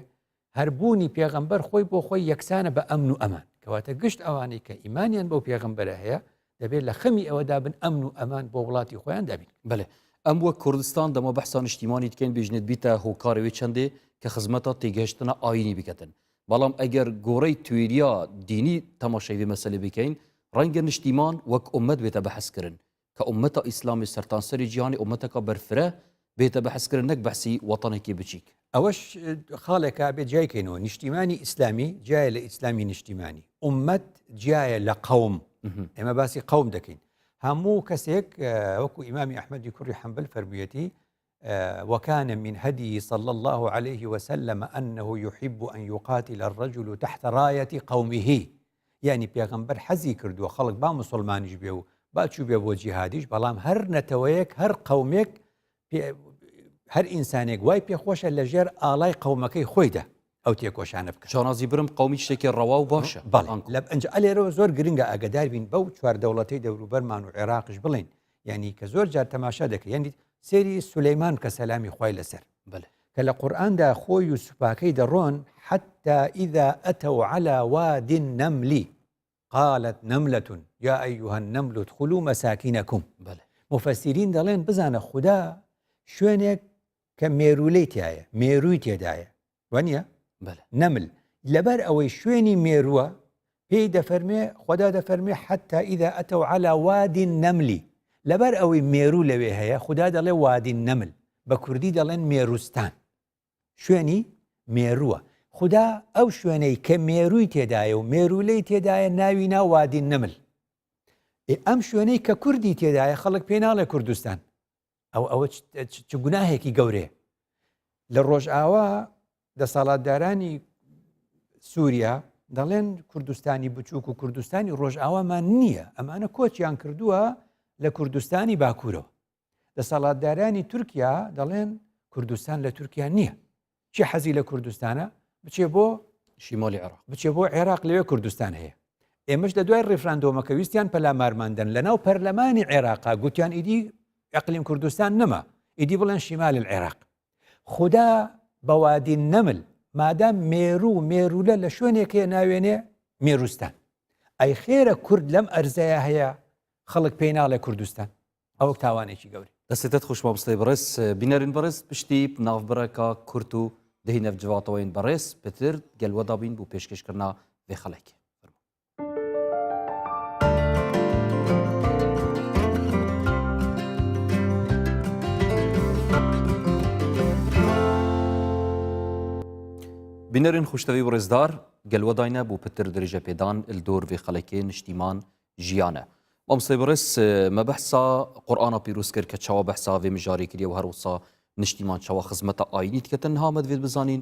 هەربوونی پێغەمبەر خۆی بۆ خۆی یەکسانە بە ئەمن و ئەمان، کەواتە گشت ئەوانەی کە ئیمانیان بەو پێغەمبەرە هەیە دەبێت لە خەمی ئەوەدا بن ئەمن و ئەمان بۆ وڵاتی خۆیان دابین. بەڵێ ئەم وەک کوردستان دەمە بەحسا نیشتیمانی دکەین بژنێت بیتە هۆکارەوەی چەندێ کە خزمەتە تێگەشتنە ئاینی بکەن، بەڵام ئەگەر گۆڕەی توێریا دینی تەماشای مەسەلە بکەین ڕەنگە نیشتیمان وەک ئومەت بێتە بەحەسکردن کە ئومەتە ئیسلامی سەرتانسەری جیهانی ئومەتەکە بەرفرە بێتە بەحەسکردن نەک بەحسی وەتەنێکی بچیک. ئەوەش خاڵێکا بێت جایکەینەوە، نیشتیمانی ئیسلامی جایە لە ئیسلامی نیشتیمانی، ئومەت جایە لە قەوم. ئێمە باسی قەوم دەکەین، هەموو کەسێک وەکو ئیمامی ئەحمەدی کوڕی حەنبەل فەرموویەتی وكان من هدي صلى الله عليه وسلم أنه يحب أن يقاتل الرجل تحت راية قومه يعني پیغمبر حەزی کردووە خەڵک با مسلمانیش بێ و باچوو بێ بۆ جیهادیش بەڵام هەر نەتەوەیەک هەر قەومێک هەر ئینسانێک وای پێخۆشە لە ژێر ئاڵای قەومەکەی خۆیدا ئەو تێکۆشانە بکە شانازی برم قومی شتێکی ڕەوا و باشە لە ئەنج ئەلێرەوە زۆر گرنگە ئاگدار بین بەو چوار دەوڵەتەی دەوروبەرمان و عێراقش بڵین یعنی کە زۆر جار تەماشا دەکەن یعنی سێری سولەیمان کە سەلامی خوای لەسەر کە لە قورئاندا خۆی و سوپاکەی دەڕۆن حتى إذا أتوا على واد النمل قالت نملة يا أيها النمل ادخلوا مساكنكم مفسرين دەڵێن بزانە خوددا شوێنێک کە مێرولەی تایە مێرووی تێدایە وانە نەمل لەبەر ئەوەی شوێنی مێرووە پێی دەفەرمێ خوددا دەفەرمێ حتى إذا أتوا على واد النمل لەبەر ئەوەی مێروو لەوێ هەیە خوددا دەڵێ وادی نەمل بە کوردی دەڵێن مێروستان شوێنی مێرووە خوددا ئەو شوێنەی کە مێرووی تێدایە و مێرولەی تێدایە ناوی نا وادی نەمل ئەم شوێنەی کە کوردی تێدایە خەڵک پێ ناڵێ کوردستان ئەوە چ گوناهێکی گەورەیە لە ڕۆژئاوا دەسەڵاتدارانی سووریا دەڵێن کوردستانی بچووک و کوردستانی ڕۆژئاوامان نییە ئەمانە کۆچیان کردووە لە کوردستانی باکوورەوە دەسەڵاتدارانی تورکیا دەڵێن کوردستان لە تورکیا نییە چی حەزی لە کوردستانە بچێ بۆ شیمالی عێراق بچێ بۆ عێراق لەوێ کوردستان هەیە ئێمەش لە دوای ڕێفراندۆمەکە ویستیان پەلامارماندن لەناو پەرلەمانی عێراقا گوتیان ئیدی ئەقلیم کوردستان نەما ئیدی بڵێن شیمال العێراق خوددا بەوادی نەمل مادام مێروو مێرولە لە شوێنێکەیە ناوێنێ مێروستان ئەی خێرە کورد لەم ئەرزەیە هەیە خەڵک پێی ناڵێ کوردستان ئەوە تاوانێکی گەوری دەستێتت خوش مامۆستای بەڕێز بینەرین بەڕێز پشتی ناوبەرەکە کورت و دهینە جواتەوەین بەڕێز پتر گەلوەدا بین بۆ پێشکەشکردنا وێ خەڵکی بینەرین خوشتەوی بڕێزدار گەلوەداینە بۆ پتر درێژە پێدان ئلدۆر وێ خەڵکێ نیشتیمان ژیانە مامۆستای بەڕێز مە بەحسا قورئانە پیرۆز کرد کە چاوە بەحسا وێ مژارێ کردی و هەروسا نیشتیمان چاوە خزمەتە ئاینیت کە تەنها مەدوێت بزانین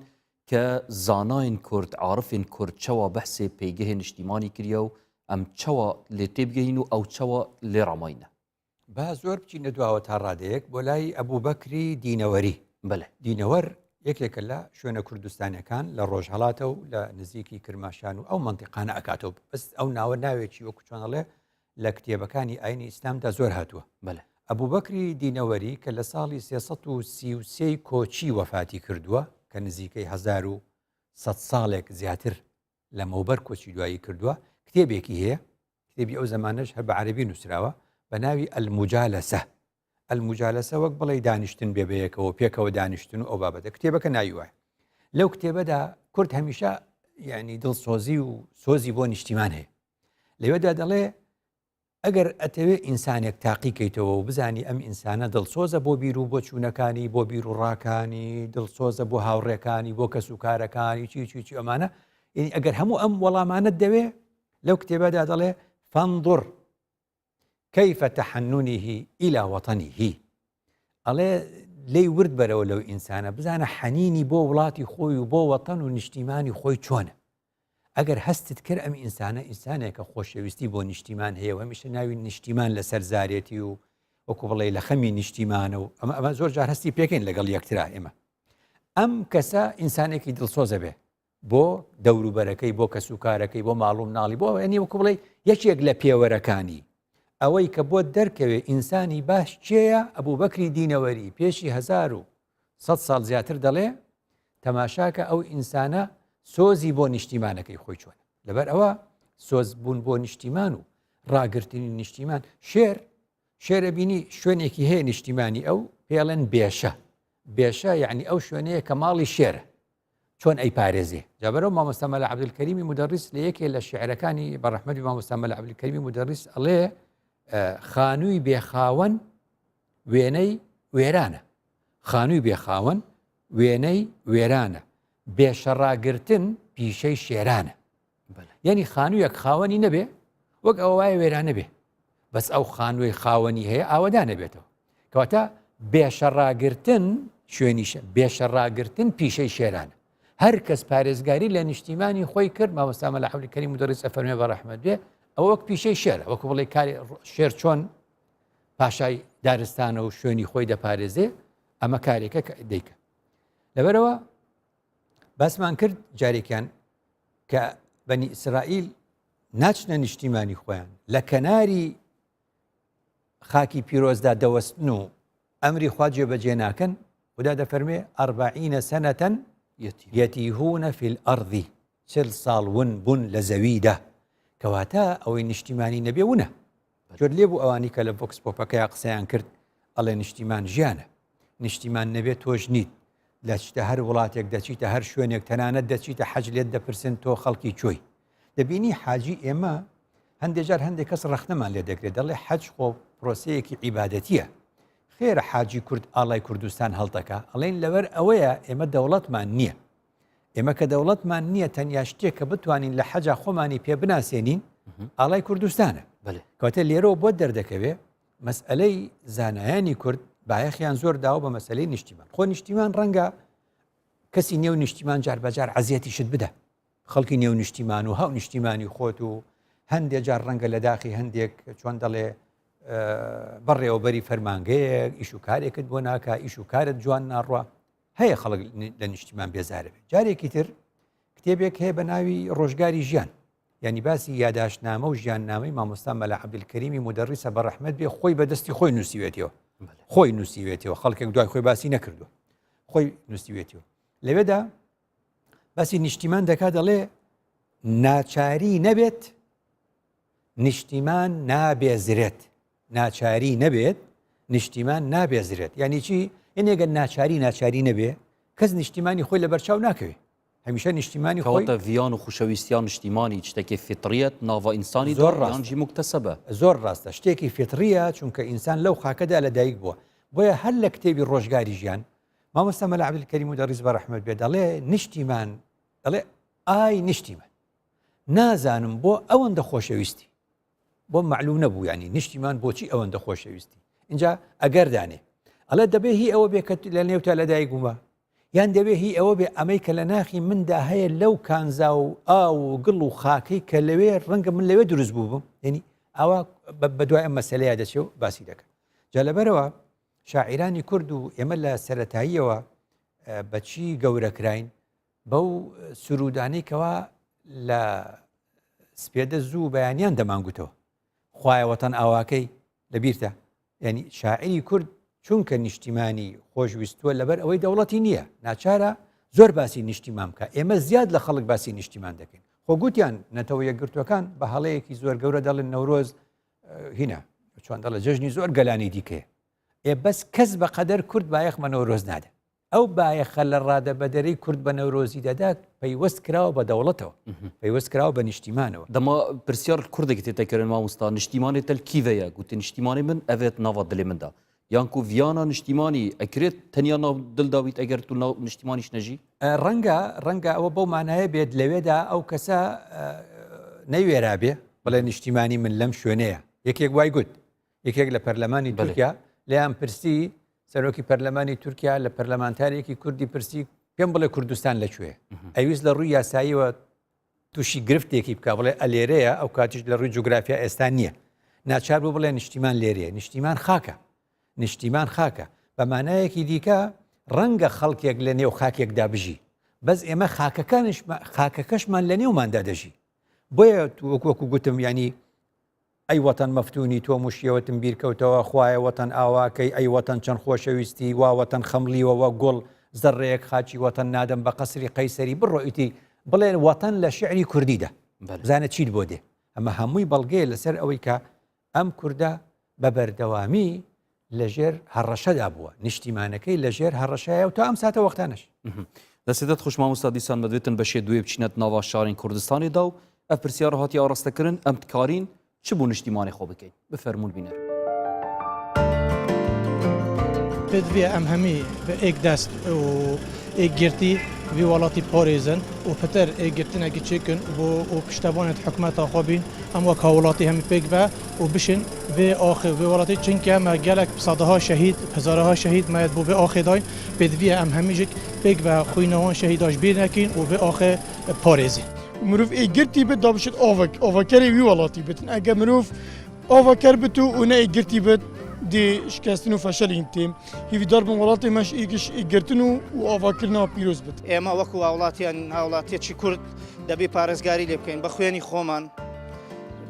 کە زاناین کورد عارفین کورد چاوە بەحسێ پێیگەهێ نیشتیمانی کردیە و ئەم چاوە لێ تێبگەین و ئەو چاوە لێ ڕاماینە با زۆر بچینە دواوە تا ڕادەیەک بۆ لای ئەبوو بەکری دینەوەری دینەوەر یەکێکە لە شوێنە کوردستانیەکان لە ڕۆژهەڵاتە و لە نزیکی کرماشان و ئەو منتیقانە ئەکاتەوە بەس ئەو ناوە ناوێکی وەکو چۆنەڵێ لە کتێبەکانی ئاینی ئیسلامدا زۆر هاتووە ئەبوو بەکری دینەوەری کە لە ساڵی 333 کۆچی وەفاتی کردووە کە نزیکەی 1100 ساڵێک زیاتر لە مەوبەر کۆچی دوایی کردووە کتێبێکی هەیە کتێبی ئەو زمانەش هەر بە عەرەبی نووسراوە بە ناوی المجالسە المجالسە وەک بڵێ دانیشتن بێبەیەکەوە پێکەوە دانیشتن و ئەو بابەتە کتێبەکە ناویوە لەو کتێبەدا کورد هەمیشە یعنی دڵسۆزی و سۆزی بۆ نیشتیمان هەیە لەوێدا دەڵێ ئەگەر ئەتەوێ ئینسانێک تاقیکەیتەوە و بزانی ئەم ئینسانە دڵسۆزە بۆ بیر و بۆ چوونەکانی بۆ بیر و ڕاکانی دڵسۆزە بۆ هاوڕێکانی بۆ کەسوکارەکانی چی ئەمانە یعنی ئەگەر هەموو ئەم وەڵامانت دەوێ لەو کتێبەدا دەڵێ فانظر كيف تحننه إلى وطنه ئەڵێ لێی ورد بەرەوە لەو ئینسانە بزانە حەنینی بۆ وڵاتی خۆی و بۆ وەتەن و نیشتیمانی خۆی چۆنە ئەگەر هەستت کرد ئەم ئینسانە ئینسانێکە خۆشەویستی بۆ نیشتیمان هەیە و هەمیشە ناوی نیشتیمان لەسەر زارێتی و وەکو بڵێ لە خەمی نیشتیمانە و ئەمە زۆر جار هەستی پێکەین لەگەڵ یەکترا ئێمە ئەم کەسە ئینسانێکی دڵسۆزە بێ بۆ دەوروبەرەکەی بۆ کەسوکارەکەی بۆ ماڵ و مناڵی بۆ ئەنی وەکو بڵێ یەکێک لە پێوەرەکانی ئەوەی کە بۆ دەرکەوێ ئینسانی باش چێیە ئەبوو بەکری دینەوەری پێشی 1100 ساڵ زیاتر دەڵێ تەماشاکە ئەو ئینسانە سۆزی بۆ نیشتیمانەکەی خۆی چۆن لەبەر ئەوە سۆز بوون بۆ نیشتیمان و ڕاگررتنی نیشتیمان شێرە بینی شوێنێکی هەیە نیشتیمانی ئەو پێڵێن بێشە یعنی ئەو شوێنەیە کە ماڵی شێرە چۆن ئەی پارێزێ جابەرەوە مامۆستا مەلا عەبدولکەریمی مودەڕیس لە یەکێ لە شیعرەکانی بەڕەحمەتی مامۆستا مەلا عەبدولکەریمی مودەڕیس ئەڵێ خانووی بێخاوەن وێنەی وێرانە خانووی بێخاوەن وێنەی وێرانە بێشەڕاگرتن پیشەی شێرانە یعنی خانوویەک خاوەنی نەبێ وەک ئەوە وایە وێرانە بێ بەس ئەو خانووی خاوەنی هەیە ئاوەدانە بێتەوە کەواتە بێشەڕاگرتن شوێنی بێشەڕاگرتن پیشەی شێرانە هەر کەس پارێزگاری لە نیشتیمانی خۆی کرد مامۆستا مەلا حەولی کەریم مدەڕیس فەرمێ بە ڕەحمەت بێ ئەوە وەک پیشەی شێرە وەکو بڵێ کاری شێر چۆن پاشای دارستانە و شوێنی خۆی دەپارێزێ ئەمە کارێکە دەیکە لەبەرەوە باسمان کرد جارێکیان کە بەنی ئیسرائیل ناچنە نیشتیمانی خۆیان لە کەناری خاکی پیرۆزدا دەوەستن و ئەمری خوا جێبەجێ ناکەن ودا دەفەرمێ 40 سەنەتەن یەتیهونە فی الأرض 40 ساڵ ون بوون لە زەویدا کەواتە ئەوەی نیشتیمانی نەبێ وونە جۆر لێ بوو ئەوانی کە لە ڤۆکس پۆپەکەی قسەیان کرد ئەڵێ نیشتیمان ژیانە نیشتیمان نەبێت تۆش نیت لە چتە هەر وڵاتێک دەچیتە هەر شوێنێک تەنانەت دەچیتە حەج لێت دەپرسن تۆ خەڵکی چۆی دەبینی حاجی ئێمە هەندێک جار هەندێک کەس ڕەخنەمان لێ دەکرێت دەڵێ حەج خۆ پرۆسەیەکی عیبادەتیە خێرە حاجی کورد ئاڵای کوردستان هەڵتەکە ئەڵێن لەبەر ئەوەیە ئێمە دەوڵەتمان نییە ئێمە کە دەوڵەتمان نییە تەنیا شتێک کە بتوانین لە حەجا خۆمانی پێ بناسێنین ئاڵای کوردستانە کەواتە لێرەوە بۆ دەردەکەوێ مەسئلەی زانایانی کورد بایەخیان زۆر داوە بە مەسئلەی نیشتیمان خۆ نیشتیمان ڕەنگە کەسی نێو نیشتیمان جار بەجار عەزیەتی شت بدە خەڵکی نێو نیشتیمان و هەو نیشتیمانی خۆت و هەندێک جار ڕەنگە لە داخی هەندێک چۆن دەڵێ بەڕێوەبەری فەرمانگەیەک ئیش و کارێکت بۆ ناکە ئیش و کارت جوان ناڕوە هەیە خەڵک لە نیشتیمان بێزارە بێت جارێکی تر کتێبێک هەیە بە ناوی ڕۆژگاری ژیان یعنی باسی یاداشنامە و ژیاننامەی مامۆستا مەلا عەبدولکەریمی مدەڕیسە بە ڕەحمەت بێ خۆی بەدەستی خۆی نووسیوێتەوە خۆی نووسیوێتەوە خەڵکێک دوای خۆی باسی نەکردووە خۆی نووسیوێتەوە لەوێدا باسی نیشتیمان دەکات دەڵێ ناچاری نەبێت نیشتیمان نابێزرێت ناچاری نەبێت نیشتیمان نابێزرێت یعنی چی ئێنێگە ناچاری نەبێ کەس نیشتیمانی خۆی لە بەرچاو ناکەوێت هەمیشە نیشتیمانی خۆی کەواتە ڤیان و خوشەویستیان نیشتیمانی شتێکی فیتریەت ناوە ئینسانی دۆڕیانجی مکتەسەبە زۆر ڕاستە شتێکی فیتریە چونکە ئینسان لەو خاکەدا لە دایک بووە بۆیە هەر لە کتێبی ڕۆژگاری ژیان مامۆستا مەلا عەبدولکەریم مدەڕیس بە ڕەحمەت بێ دەڵێ نیشتیمان دەڵێ ئای نیشتیمان نازانم بۆ ئەوەندە خۆشەویستی بۆ معلوم نەبوو ینی نیشتیمان بۆچی ئەوەندە خۆشەویستی اینجا ئەگەردانێ ئەڵێ دەبێ هی ئەوە بێ کە لە نێو تا لەدایک بوومە یان دەبێ هی ئەوە بێ ئەمەی کە لە ناخی مندا هەیە لەو کانزا و ئاو و گڵ و خاکەی کە لەوێ ڕەنگە من لەوێ دروست بووبم یعنی ئەوە بەدوای ئەم مەسەلەیە دەچێ و باسی دەکەن جا لەبەرەوە شاعیرانی کورد و ئێمە لە سەرەتاییەوە بەچی گەورەکراین بەو سرودانەی کەوا لە سپێدە زوو بەیانیان دەمانگوتەوە خوایە وەتەن ئاواکەی لەبیرتە یعنی شاعری کورد چونکە نیشتیمانی خۆشویستووە لەبەر ئەوەی دەوڵەتی نییە ناچارە زۆر باسی نیشتیمان بکە ئێمە زیاد لە خەڵک باسی نیشتیمان دەکەین خۆ گوتیان نەتەوە یەکگرتوەکان بە هەڵەیەکی زۆر گەورە دەڵێن نەورۆز هینە چۆن دەڵێ جەژنی زۆر گەلانی دیکەیە بەس کەس بە قەدەر کورد بایەخمە نەورۆز نادە ئەو بایەخە لە ڕادە بەدەرەی کورد بە نەورۆزی دەدات پەیوەست کراوە بە دەوڵەتەوە پەیوەست کراوە بە نیشتیمانەوە دەما پرسیار کوردێکی تێتەکردن مامۆستا نیشتیمانی تەل کیڤەیە گوتی نیشتیمانی من ئەوێت ناوە دلێ مندا یانکو ڤیانە نیشتیمانی ئەکرێت تەنیا ناو دڵداویت ئەگەر تو ناو نیشتیمانیش نەژی ڕەنگە ئەوە بەو مانایە بێت لەوێدا ئەو کەسە نەیوێرا بێ بڵێ نیشتیمانی من لەم شوێنەیە یەکێک وای گوت یەکێک لە پەرلەمانی تورکیا لەیان پرسی سەرۆکی پەرلەمانی تورکیا لە پەرلەمانتارێکی کوردی پرسی پێم بڵێ کوردستان لەکوێ ئەویست لە ڕووی یاساییەوە تووشی گرفتێکی بکە بڵێ ئەلێرەیە ئەو کاتیش لە ڕووی جوگرافیا ئێستا نییە ناچار بوو بڵێ نیشتیمان لێرەیە نیشتیمان خاکە نیشتیمان خاکە بە مانایەکی دیکە ڕەنگە خەڵکێک لە نێو خاکێکدا بژی بەس ئێمە خاکەکەشمان لە نێوماندا دەژی بۆیە وەکو گوتم ینی ئەی وەتەن مەفتونی تۆ موشیەوەتم بیرکەوتەوە خوایە وەتەن ئاواکەی ئەی وەتەن چەند خۆشەویستی وا وەتەن خەملیوەوە گوڵ زەڕێک خاچی وەتەن نادەم بە قەسری قەیسەری بڕۆیتی بڵێن وەتەن لە شعری کوردیدا بزانە چیت بۆ دێ ئەمە هەمووی بەڵگەیە لەسەر ئەوەی کە ئەم کووردە بە بەردەوامی لەژێر هەڕەشەدا بووە نیشتیمانەکەی لەژێر هەڕەشایە و تا ئەم ساتە وەختانش دەسێدەت خوش مامۆستا دیسان بەدوێتن بەشێ دوێ بچینەت ناوا شارین کوردستانیدا و ئەف پرسیار هاتی ئاڕاستەکردن ئەم تکارین چ بوو نیشتیمانی خۆ بکەین بفەرمون بینەر پێدوێ ئەم هەمی بە ئێک دەست و ئێک گرتی وی وڵاتی پارێزن و پتر گرتنێکی چێکن و پشتەوانێت حکومەتە خۆ بین ئەم وەک هاوڵاتی هەمی پێک بە و بشن vê axê vê welatê çinke me gelek sadaha şehîd hezaraha şehîd me bû vê axê day pêdiviye em hemî jî pêk ve xwînewan şehîda ji bîr nekin û vê axê parêzî. مرۆڤ ئێگرتی بێت دا بشێت ئاڤەکەری وی وڵاتی بێتن ئەگە مرۆڤ ئاڤەکەر بێت و نە ئێگرتی بێت دێ شکستن و فەشەلین تێم هیویدار بن وڵاتی مەش ئیگەش ئێگرتن و ئاڤاکردنەوە پیرۆز بێت. ئێمە وەکو وڵاتیان هاوڵاتیەکی کورد دەبێ پارێزگاری لێ بکەین بە خوێنی خۆمان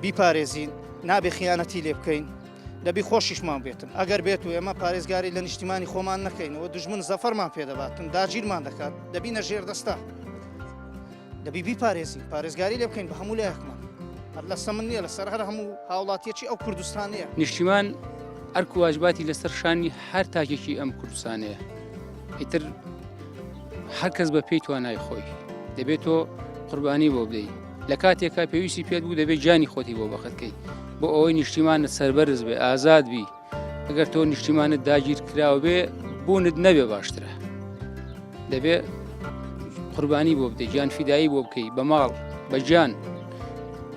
بیپارێزین نابێ خیانەتی لێ بکەین دەبی خۆشیشمان بێتن ئەگەر بێت و ئێمە پارێزگاری لە نیشتیمانی خۆمان نەکەینەوە دژمن زەفەرمان پێدەباتن داگیرمان دەکات دەبینە ژێر دەستا دەبی بیپارێزین پارێزگاری لێ بکەین بە هەموو لایەکمان هەر لەسە من نییە لەسەر هەر هەموو هاوڵاتیەکی ئەو کوردستانەیە نیشتیمان ئەرک و واجباتی لەسەر شانی هەر تاکێکی ئەم کوردستانەیە ئیتر هەر کەس بە پێی توانای خۆی دەبێت تۆ قوربانی بۆ بدەیت لە کاتێکا پێویستی پێت بوو دەبێت جانی خۆتی بۆ بەخەتکەی بۆ ئەوەی نیشتیمانت سەربەرز بێ ئازاد بی ئەگەر تۆ نیشتیمانت داگیر کراوە بێ بوونت نەبێ باشترە دەبێت قوربانی بۆ بدەیت گیان فیدایی بۆ بکەیت بە ماڵ بە گیان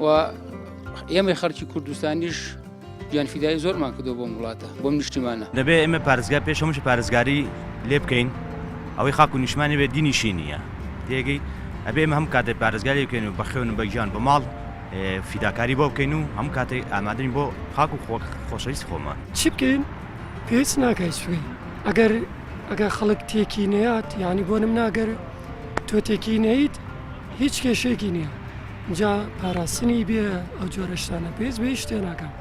و ئێمە خەڵکی کوردستانیش گیان فیدایی زۆرمان کردو بۆم وڵاتە بۆم نیشتیمانە دەبێت ئێمە پارێزگار پێش هەمووش پارێزگاری لێ بکەین ئەوەی خاک و نیشمانی بێت دینیشی نییە تێگەی ئەبێ ئێمە هەم کاتێک پارێزگاری بکەین و بەخێون و بەگیان بە ماڵ فیداکاری بۆ بکەین و هەم کاتێک ئامادەین بۆ خاک و خۆشەویست خۆمان چی بکەین پێویست ناکەی سوێ ئەگەر خەڵک تێکی نەیات یعنی بۆ نم ناگەر تۆ تێکی نەیت هیچ کێشێکی نییە جا پاراستنی بێ ئەو جۆرە شتانە پێویست بێ شتێ ناکەم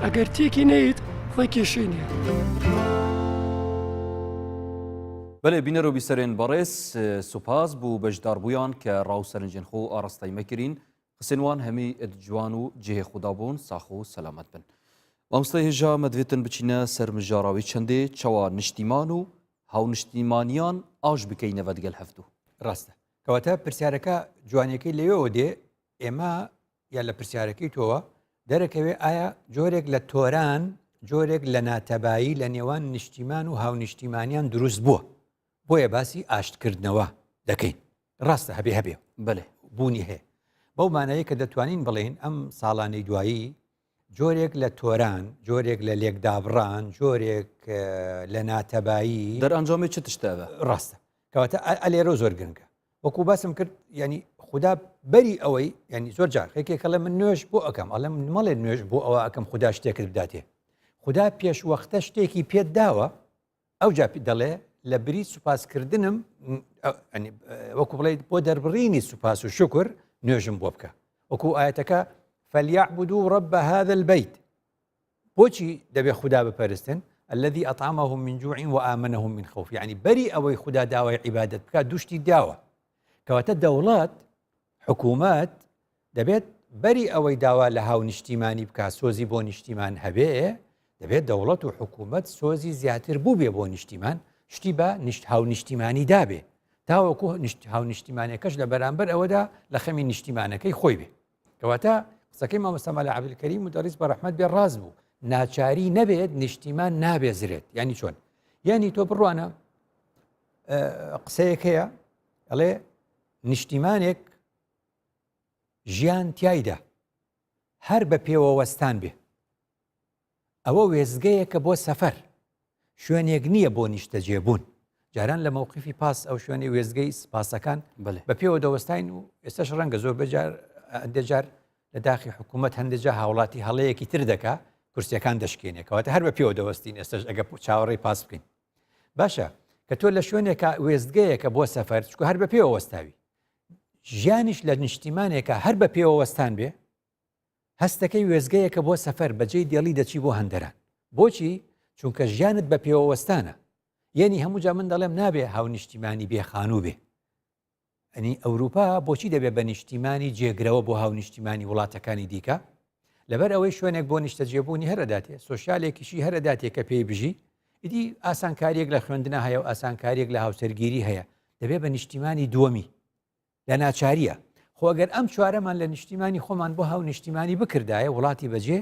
ئەگەر تێکی نەیت خۆی کێشەی نییە. بەێ بینەرۆ بیسەرێن بەڕێز سوپاس بوو بەشداربوویان کە ڕاوسەرنجێن خۆ ئاڕستای مەکردین قسێنوان هەمی جوان و جێهێ خوددابوون ساخ و سەلامەت بن. مامۆستای هێژا مەدوێتن بچینە سەرمژاراوی چەندێ چاوا نیشتیمان و هاونیشتیمانیان ئاش بکەینەوە دگەل هەفتوو. ڕاستە کەواتە پرسیارەکە جوانیەکەی لەوێەوە دێ ئێمە یا لە پرسیارەکەی تۆوە دەرەکەوێ ئایا جۆرێک لە تۆران جۆرێک لە ناتەبایی لە نێوان نیشتیمان و هاونیشتیمانیان دروست بووە بۆیە باسی ئاشتکردنەوە دەکەین ڕاستە هەبێ بەێ بوونی هەیە بەو مانەیە کە دەتوانین بڵێن ئەم ساڵانەی دوایی جۆرێک لە تۆران جۆرێک لە لێکدابڕان جۆرێک لە ناتەبایی دەرئەنجامی چ تشتەوە ڕاستە کەواتە ئەلێرە زۆر گرنگە وەکو باسم کرد ینی خوددا بەری ئەوەی ینی زۆر جار خێکێکەڵە من نوێژ بۆ ئەەکەم ئەڵێ مەڵێ نوێژ بۆ ئەوە ئەەکەم خوددا شتێکت بداتێ خوددا پێشوەختە شتێکی پێت داوە ئەو جا دەڵێ لە بری سوپاسکردنم وەکو بڵێیت بۆ دەربڕینی سوپاس و شکر نوێژم بۆ بکە وەکو ئاەتەکە فليعبدوا رب هذا البيت بۆچی دەبێ خوددا بپەرستن الذي أطعمهم من جوع وآمنهم من خوف يعني بەری ئەوەی خوددا داوای عیبادەت بکات دوشتی داوە کەواتە دەوڵات حکوومەت دەبێت بەری ئەوەی داوا لە هاو نیشتیمانی بکات سۆزی بۆ نیشتیمان هەبێ دەبێت دەوڵەت و حکوومەت سۆزی زیاتر بوو بێ بۆ نیشتیمان شتی بە هاو نیشتیمانی دابێ تاوەکو هاو نیشتیمانەکەش لە بەرامبەر ئەوەدا لە خەمی نیشتیمانەکەی خۆی بێ کەواتە قسەکەی مامۆستا مەلا عەبدولکەریم مدەڕیس بە ڕەحمەت بێ ڕاست بوو ناچاری نەبێت نیشتیمان نابێزرێت ینی چۆن یعنی تۆ بڕوانە قسەیەک هەیە ئەڵێ نیشتیمانێک ژیان تایدا هەر بە پێوەوەستان بێ ئەوە وێزگەیەکە بۆ سەفەر شوێنێک نییە بۆ نیشتەجێبوون جاران لە مووقیفی پاس ئەو شوێنی وێزگەی سپاسەکان بە پێوە دەوەستین و ئێستش ڕەنگە زۆر بەجار ئەندێجار لە داخی حکوومەت هەندێجا هاوڵاتی هەڵەیەکی تر دەکا کورسیەکان دەشکێنێکەوەتە هەر بە پێوە دەوەستین ئێستش ئەگە چاوەڕێی پاس بکەین باشە کە تۆ لە شوێنێکە وێزگەیەکە بۆ سەفەر چکو هەر بە پێوە وەستاوی ژیانیش لە نیشتیمانێکە هەر بە پێوە وەستان بێ هەستەکەی وێزگەیەکە بۆ سەفەر بەجێی دێڵی دەچی بۆ هەندەران بۆچی چونکە ژیانت بە پێوە وەستانە یعنی هەموو جا من دەڵێم نابێ هاو نیشتیمانی بێ خانوو بێ ئەنی ئەوروپا بۆچی دەبێت بە نیشتیمانی جێگرەوە بۆ هاو نیشتیمانی وڵاتەکانی دیکە لەبەر ئەوەی شوێنێک بۆ نیشتەجێبوونی هەرەداتێ سۆشیالێکیشی هەرەداتێک کە پێی بژی ئیدی ئاسانکاریەک لە خوێندنە هەیە و ئاسانکاریەک لە هاوسەرگیری هەیە دەبێت بە نیشتیمانی دووەمی لە ناچاریە خۆگەر ئەم چوارەمان لە نیشتیمانی خۆمان بۆ هاو نیشتیمانی بکردایە وڵاتی بەجێ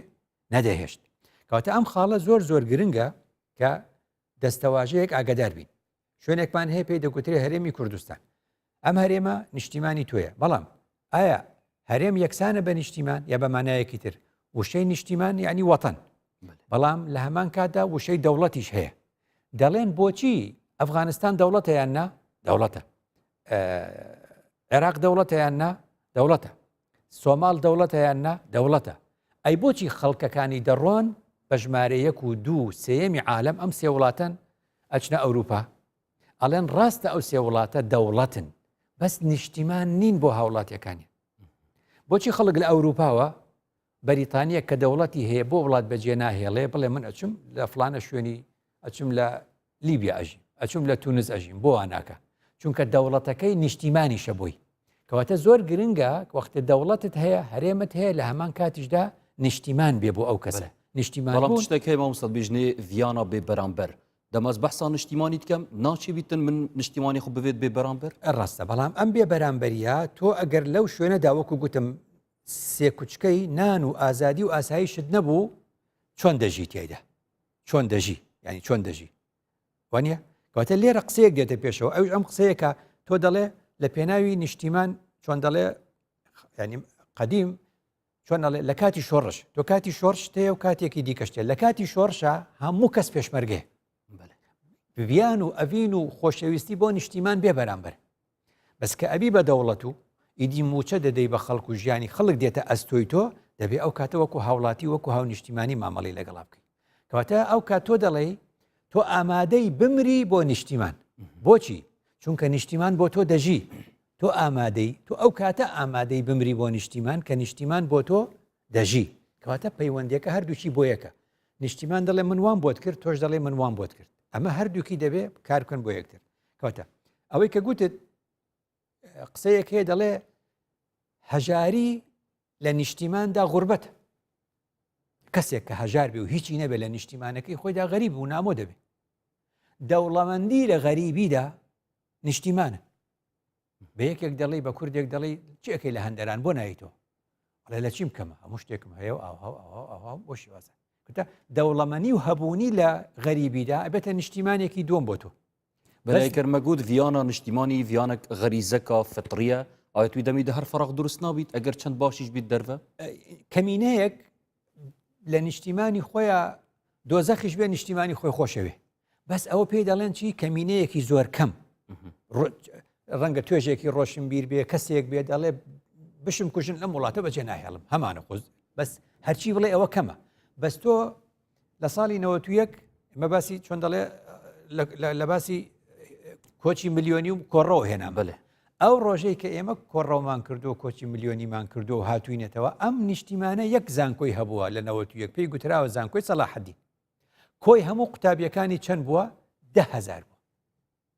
نەدەهێشت کەواتە ئەم خاڵە زۆر گرنگە کە دەستەواژەیەک ئاگدار بین شوێنێکمان هەیە پێی دەگوترێ هەرێمی کوردستان ئەم هەرێمە نیشتیمانی تۆیە بەڵام ئایا هەرێم یەکسانە بە نیشتیمان یا بە مانایەکی تر وشەی نیشتیمان یعنی وەتەن بەڵام لە هەمان کاتدا وشەی دەوڵەتیش هەیە دەڵێن بۆچی ئەفغانستان دەوڵەتە یان نا دەوڵەتە عێراق دەوڵەتە یان نا دەوڵەتە سۆماڵ دەوڵەتە یان نا دەوڵەتە ئەی بۆچی خەڵکەکانی دەڕۆن بە ژمارە 1 و 2 سێیەمی عالەم ئەم سێ وڵاتەن ئەچنە ئەوروپا ئەڵێن ڕاستە ئەو سێ وڵاتە دەوڵەتن بەس نیشتیمان نین بۆ هاوڵاتیەکانی بۆچی خەڵک لە ئەوروپاوە بەریتانیە کە دەوڵەتی هەیە بۆ وڵات بەجێ ناهێڵێ بڵێ من ئەچم لە فلانە شوێنی ئەچم لە لیبیا ئەژیم ئەچم لە تونس ئەژیم بۆ واناکە چونکە دەوڵەتەکەی نیشتیمانیشە بووی کەواتە زۆر گرنگە وەختە دەوڵەتت هەیە هەرێمت هەیە لە هەمان کاتیشدا نیشتیمان بێ بۆ ئەو کەسە نیشتیمان بەڵام شتێکی مامۆستا بژنێ ڤیانە بێ بەرامبەر دەمەز بەحسا نیشتیمانی دکەم ناچی بیتن من نیشتیمانی خۆ ببێت بێ بەرامبەر ڕاستە بەڵام ئەم بێ بەرامبەریە تۆ ئەگەر لەو شوێنەدا وەکو گوتم سێ کوچکەی نان و ئازادی و ئاساییشت نەبوو چۆن دەژی تایدا چۆن دەژی ینی چۆن دەژی وانە کەواتە لێرە قسەیەک دێتە پێشەوە ئەوش ئەم قسەیەکە تۆ دەڵێ لە پێناوی نیشتیمان چۆن دەڵێ ینی قەدیم چۆن دەڵێ لە کاتی شۆڕش تۆ کاتی شۆڕش تەیە و کاتێکی دیکەشتێ لە کاتی شۆڕشە هەموو کەس پێشمەرگێ ڤیان و ئەڤین و خۆشەویستی بۆ نیشتیمان بێ بەرامبەر بەس کە ئەبی بە دەوڵەت و ئیدی موچە دەدەی بە خەڵک و ژیانی خەڵک دێتە ئەستۆی تۆ دەبێ ئەو کاتە وەکو هاوڵاتی وەکو هاو نیشتیمانی مامەڵی لەگەڵا بکەیت کەواتە ئەو کات تۆ دەڵێ تۆ ئامادەی بمری بۆ نیشتیمان بۆچی چونکە نیشتیمان بۆ تۆ دەژی تۆ ئامادەی تۆ ئەو کاتە ئامادەی بمری بۆ نیشتیمان کە نیشتیمان بۆ تۆ دەژی کەواتە پەیوەندێکە هەردووچی بۆ یەکە نیشتیمان دەڵێ من وام بۆت کرد تۆش دەڵێ من وام بۆت کرد ئەمە هەردووکی دەبێ کار بکەن بۆ یەکتر کەواتە ئەوەی کە گوتت قسەیەک هەیە دەڵێ هەژاری لە نیشتیماندا غوربەتە کەسێک کە هەژار بێ و هیچی نەبێ لە نیشتیمانەکەی خۆیدا غەریب و نامۆ دەبێ دەوڵەمەندی لە غەریبیدا نیشتیمانە بە یەکێک دەڵێ بە کوردێک دەڵێ چێکەی لە هەندەران بۆ نایتەوە ئەڵێ لە چیم کەمە هەموو شتێکم هەیە و ئاها بۆ شێوازە کەواتە دەوڵەمەنی و هەبوونی لە غەریبیدا ئەبێتە نیشتیمانێکی دووەم بۆ تۆ بەلایکەرمەگوت ڤیانە نیشتیمانی ڤیانێک غەریزەکە فطریە ئایا توی دەمیدا هەر فەرق دروست نابیت ئەگەر چەند باشیش بیت دەرڤە کەمینەیەک لە نیشتیمانی خۆیان دۆزەخیش بێ نیشتیمانی خۆی خۆشەوێ بەس ئەوە پێی دەڵێن چی کەمینەیەکی زۆر کەم ڕەنگە توێژێکی ڕۆشن بیر بێ کەسێک بێ دەڵێ بشم کوژن لەم وڵاتە بەجێ ناهێڵم هەمانە خۆز بەس هەرچی بڵێ ئەوە کەمە بەس تۆ لە ساڵی 91 مە باسی چۆن دەڵێ لە باسی کۆچی ملیۆنی و کۆڕەوە هێنام بڵێ ئەو ڕۆژەی کە ئێمە کۆڕەومان کردو و کۆچی ملیۆنیمان کردو و هاتووینێتەوە ئەم نیشتیمانە یەک زانکۆی هەبووە لە 91 پێی گوتراوە زانکۆی سەلاحەدین کۆی هەموو قوتابیەکانی چەند بووە 10,000 بووە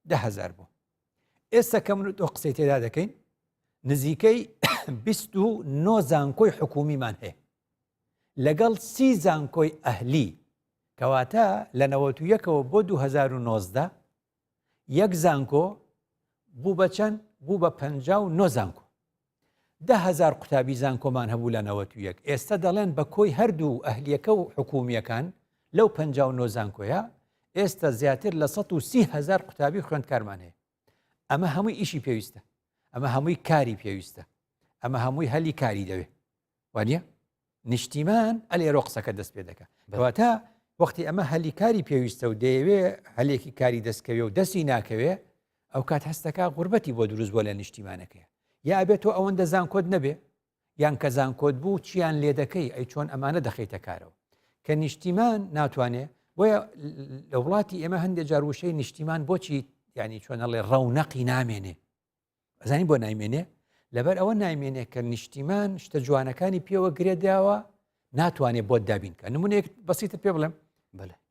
10,000 بوو ئێستا کە من تۆ قسەی تێدا دەکەین نزیکەی 29 زانکۆی حکومیمان هەیە لەگەڵ 30 زانکۆی ئەهلی کەواتە لە 91ەوە بۆ 2019 یەک زانکۆ بوو بە چەند بوو بە 59 زانکۆ 10,000 قوتابی زانکۆمان هەبوو لە 91 ئێستا دەڵێن بە کۆی هەردوو ئەهلیەکە و حکومیەکان لەو 59 زانکۆیە ئێستا زیاتر لە 130,000 قوتابی خوێندکارمان هەیە ئەمە هەمووی ئیشی پێویستە ئەمە هەمووی کاری پێویستە ئەمە هەمووی هەلی کاری دەوێ وانە نیشتیمان ئەلێرۆ قسەکە دەست پێ دەکە کەواتە وەختی ئەمە هەلی کاری پێویستە و دەیەوێ هەلێکی کاری دەستکەوێ و دەستی ناکەوێ ئەو کات هەستەکە غوربەتی بۆ دروست بۆ لە نیشتیمانەکەیە یا ئەبێت تۆ ئەوەندە زانکۆت نەبێ یان کە زانکۆت بوو چیان لێ دەکەی ئەی چۆن ئەمانە دەخەیتە کارەوە کە نیشتیمان ناتوانێ بۆیە لە وڵاتی ئێمە هەندێک جاروشەی نیشتیمان بۆچی ینی چۆنەڵێ ڕەونەقی نامێنێ ئەزانی بۆ نایمێنێ لەبەر ئەوە نایمێنێ کە نیشتیمان شتە جوانەکانی پێوە گرێداوە ناتوانێت بۆ دابین کە نمونەیەک بەسیتە پێ بڵێم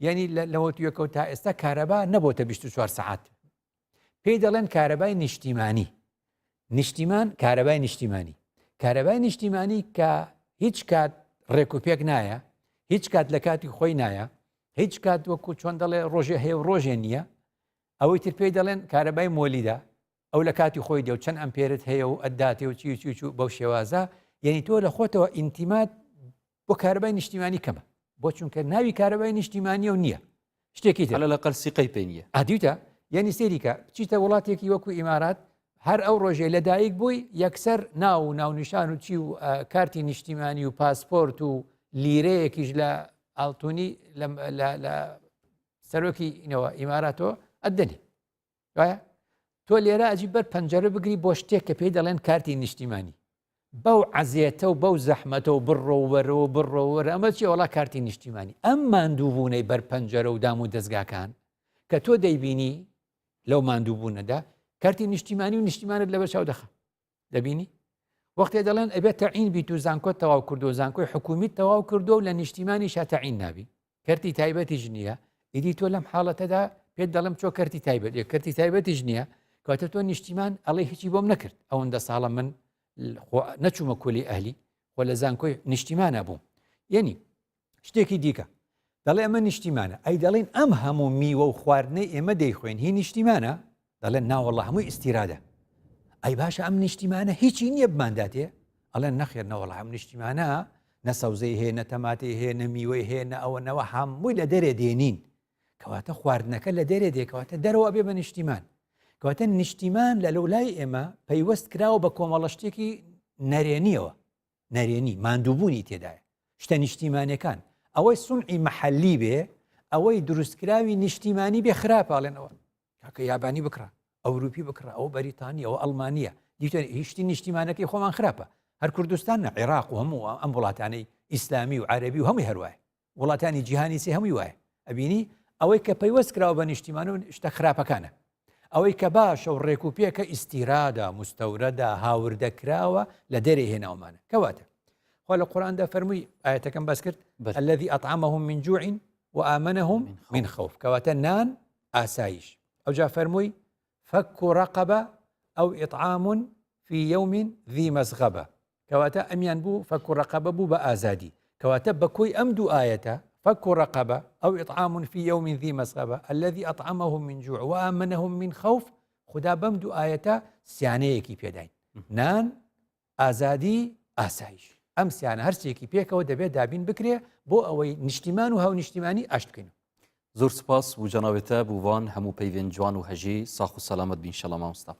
ینی لەوە توێکەوە تا ئێستا کارەبا نەبووتە 24 سەعات پێی دەڵێن کارەبای نیشتیمانی نیشتیمان کارەبای نیشتیمانی کارەبای نیشتیمانی کە هیچ کات ڕێکوپێک نایە هیچ کات لە کاتی خۆی نایە هیچ کات وەکو چۆن دەڵێ ڕۆژێ هەیە و ڕۆژێ نییە ئەوەی تر پێی دەڵێن کارەبای مۆلیدا ئەو لە کاتی خۆی دێ و چەند ئەمپێرت هەیە و ئەداتێ و چی بەو شێوازە یعنی تۆ لە خۆتەوە ئینتیمات بۆ کارەبای نیشتیمانی کەمە بۆ چونکە ناوی کارەبای نیشتیمانیە و نییە شتێکی تر لە قەر سیقەی پێ نییە ئادیوتە یعنی سێریکە بچیتە وڵاتێکی وەکو ئیمارات هەر ئەو ڕۆژێ لەدایک بووی یەکسەر ناونیشان و چی و کارتی نیشتیمانی و پاسپۆرت و لیرەیەکیش لە ئاڵتونی لە سەرۆکی ئیماراتەوە ئەدەنی وایە تۆ لێرە ئەجی بەر پەنجەرە بگری بۆ شتێک کە پێی دەڵێن کارتی نیشتیمانی بەو عەزیەتە و بەو زەحمەتە و بڕۆوەرەوە بڕۆوەرە ئەمە چی وڵا کارتی نیشتیمانی ئەم ماندووبوونەی بەر پەنجەرە و دام و دەستگاکان کە تۆ دەیبینی لەو ماندووبوونەدا کارتی نیشتیمانی و نیشتیمانت لەبەر چاو دەخە دەبینی وەختێ دەڵێن ئەبێت تەعین بیت و زانکۆت تەواو کردو زانکۆی حکومیت تەواو کردو و لە نیشتیمانی شاتەعین نابی کارتی تایبەتیش نییە ئیدی تۆ لەم حاڵەتەدا پێت دەڵم چۆ کارتی تایبەت کارتی تایبەتیش نییە کاتە تۆ نیشتیمان ئەڵێ هیچی بۆم نەکرد ئەوەندە ساڵە من نەچوومە کۆلی ئەهلی خۆ لە زانکۆی نیشتیمانە بووم یعنی شتێکی دیکە دەڵێ ئەمە نیشتیمانە ئەی دەڵێن ئەم هەموو میوە و خواردنەی ئێمە دەیخوێن هی نیشتیمانە دەڵێن ناوەڵڵا هەمووی ئیستیرادە ئەی باشە ئەم نیشتیمانە هیچی نییە بمانداتێ ئەڵێن نەخێر نەوەڵڵا هەم نیشتیمانە نە سەوزەی هەیە نە تەماتەی هەیە نە میوەی هەیە نە ئەوەنەوە هەمووی لە دەرێ دێنین کەواتە خواردنەکە لە دەرێ دێکەواتە دەرەوە بێ بە نیشتیمان کەواتە نیشتیمان لە لەولای ئێمە پەیوەست کراوە بە کۆمەڵە شتێکی نەرێنیەوە نەرێنی ماندووبوونی تێدایە شتە نیشتیمانەکان ئەوەی سونعی مەحەلی بێ ئەوەی دروستکراوی نیشتیمانی بێ خراپاڵێنەوە کاکە یابانی بکڕە ئەوروپی بکڕە ئەو بەریتانی ئەوە ئەڵمانیە دیتە هیچی نیشتیمانەکەی خۆمان خراپە هەر کوردستان نە عێراق و هەموو ئەم وڵاتانەی ئیسلامی و عەرەبی و هەمووی هەروایە وڵاتانی جیهانی سێ هەمووی وایە ئەبینی ئەوەی کە پەیوەست کراوە بە نیشتیمان و شتە خراپەکانە ئەوەی کە باشە و ڕێکوپێکە ئیستیرادا مستەورەدا هاوردەکراوە لە دەرێ هێناومانە کەواتە خۆ لە قورئاندا فەرمووی ئاەتەکەم باس کرد الذي أطعمهم من جوع وآمنهم من خوف کەواتە نان ئاسایش ئەوجا فەرمووی فك رقبة أو إطعام في يوم ذي مسغبة کەواتە ئەمیان بوو فك رقبة بوو بە ئازادی کەواتە بەکۆی ئەم دوو ئاەتە فك رقبة أو إطعام في يوم ذي مسغبة الذي أطعمهم من جوع وآمنهم من خوف خدا بەم دوو ئاەتە سیانەیەکی پێداین نان ئازادی ئاسایش ئەم سیانە هەرچێکی پێکەوە دەبێت دابین بکرێ بۆ ئەوەی نیشتیمان و هاو نیشتیمانی ئاشت بکەین زۆر سپاس و جەناوێتە بووان هەموو پەیوێن جوان و هەژی ساخ و سەلامەت بین شەڵا مامۆستا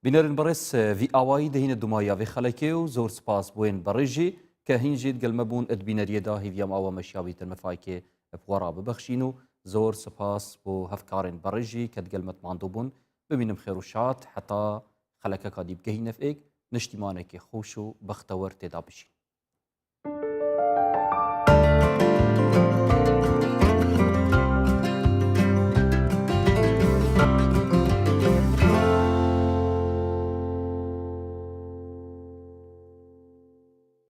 بینەرن بەڕێز ڤی ئاوایی دەهینە دومایاوێ خەڵکێ و زۆر سپاس بوێن بەڕێژی کە هینجێت گەلمە بوون ئەدبینەریەدا هیڤیام ئاوە مەشیاوی تەرمەفایکێ بوەڕا ببەخشین و زۆر سپاس بۆ هەفکارێن بەڕێژی کە گەلمەت ماندوو بوون ببینم خێر و شاد حتا خەڵەکە کادی بگەهینە فێک نیشتیمانێکی خۆش و بەختەوەر تێدا بشین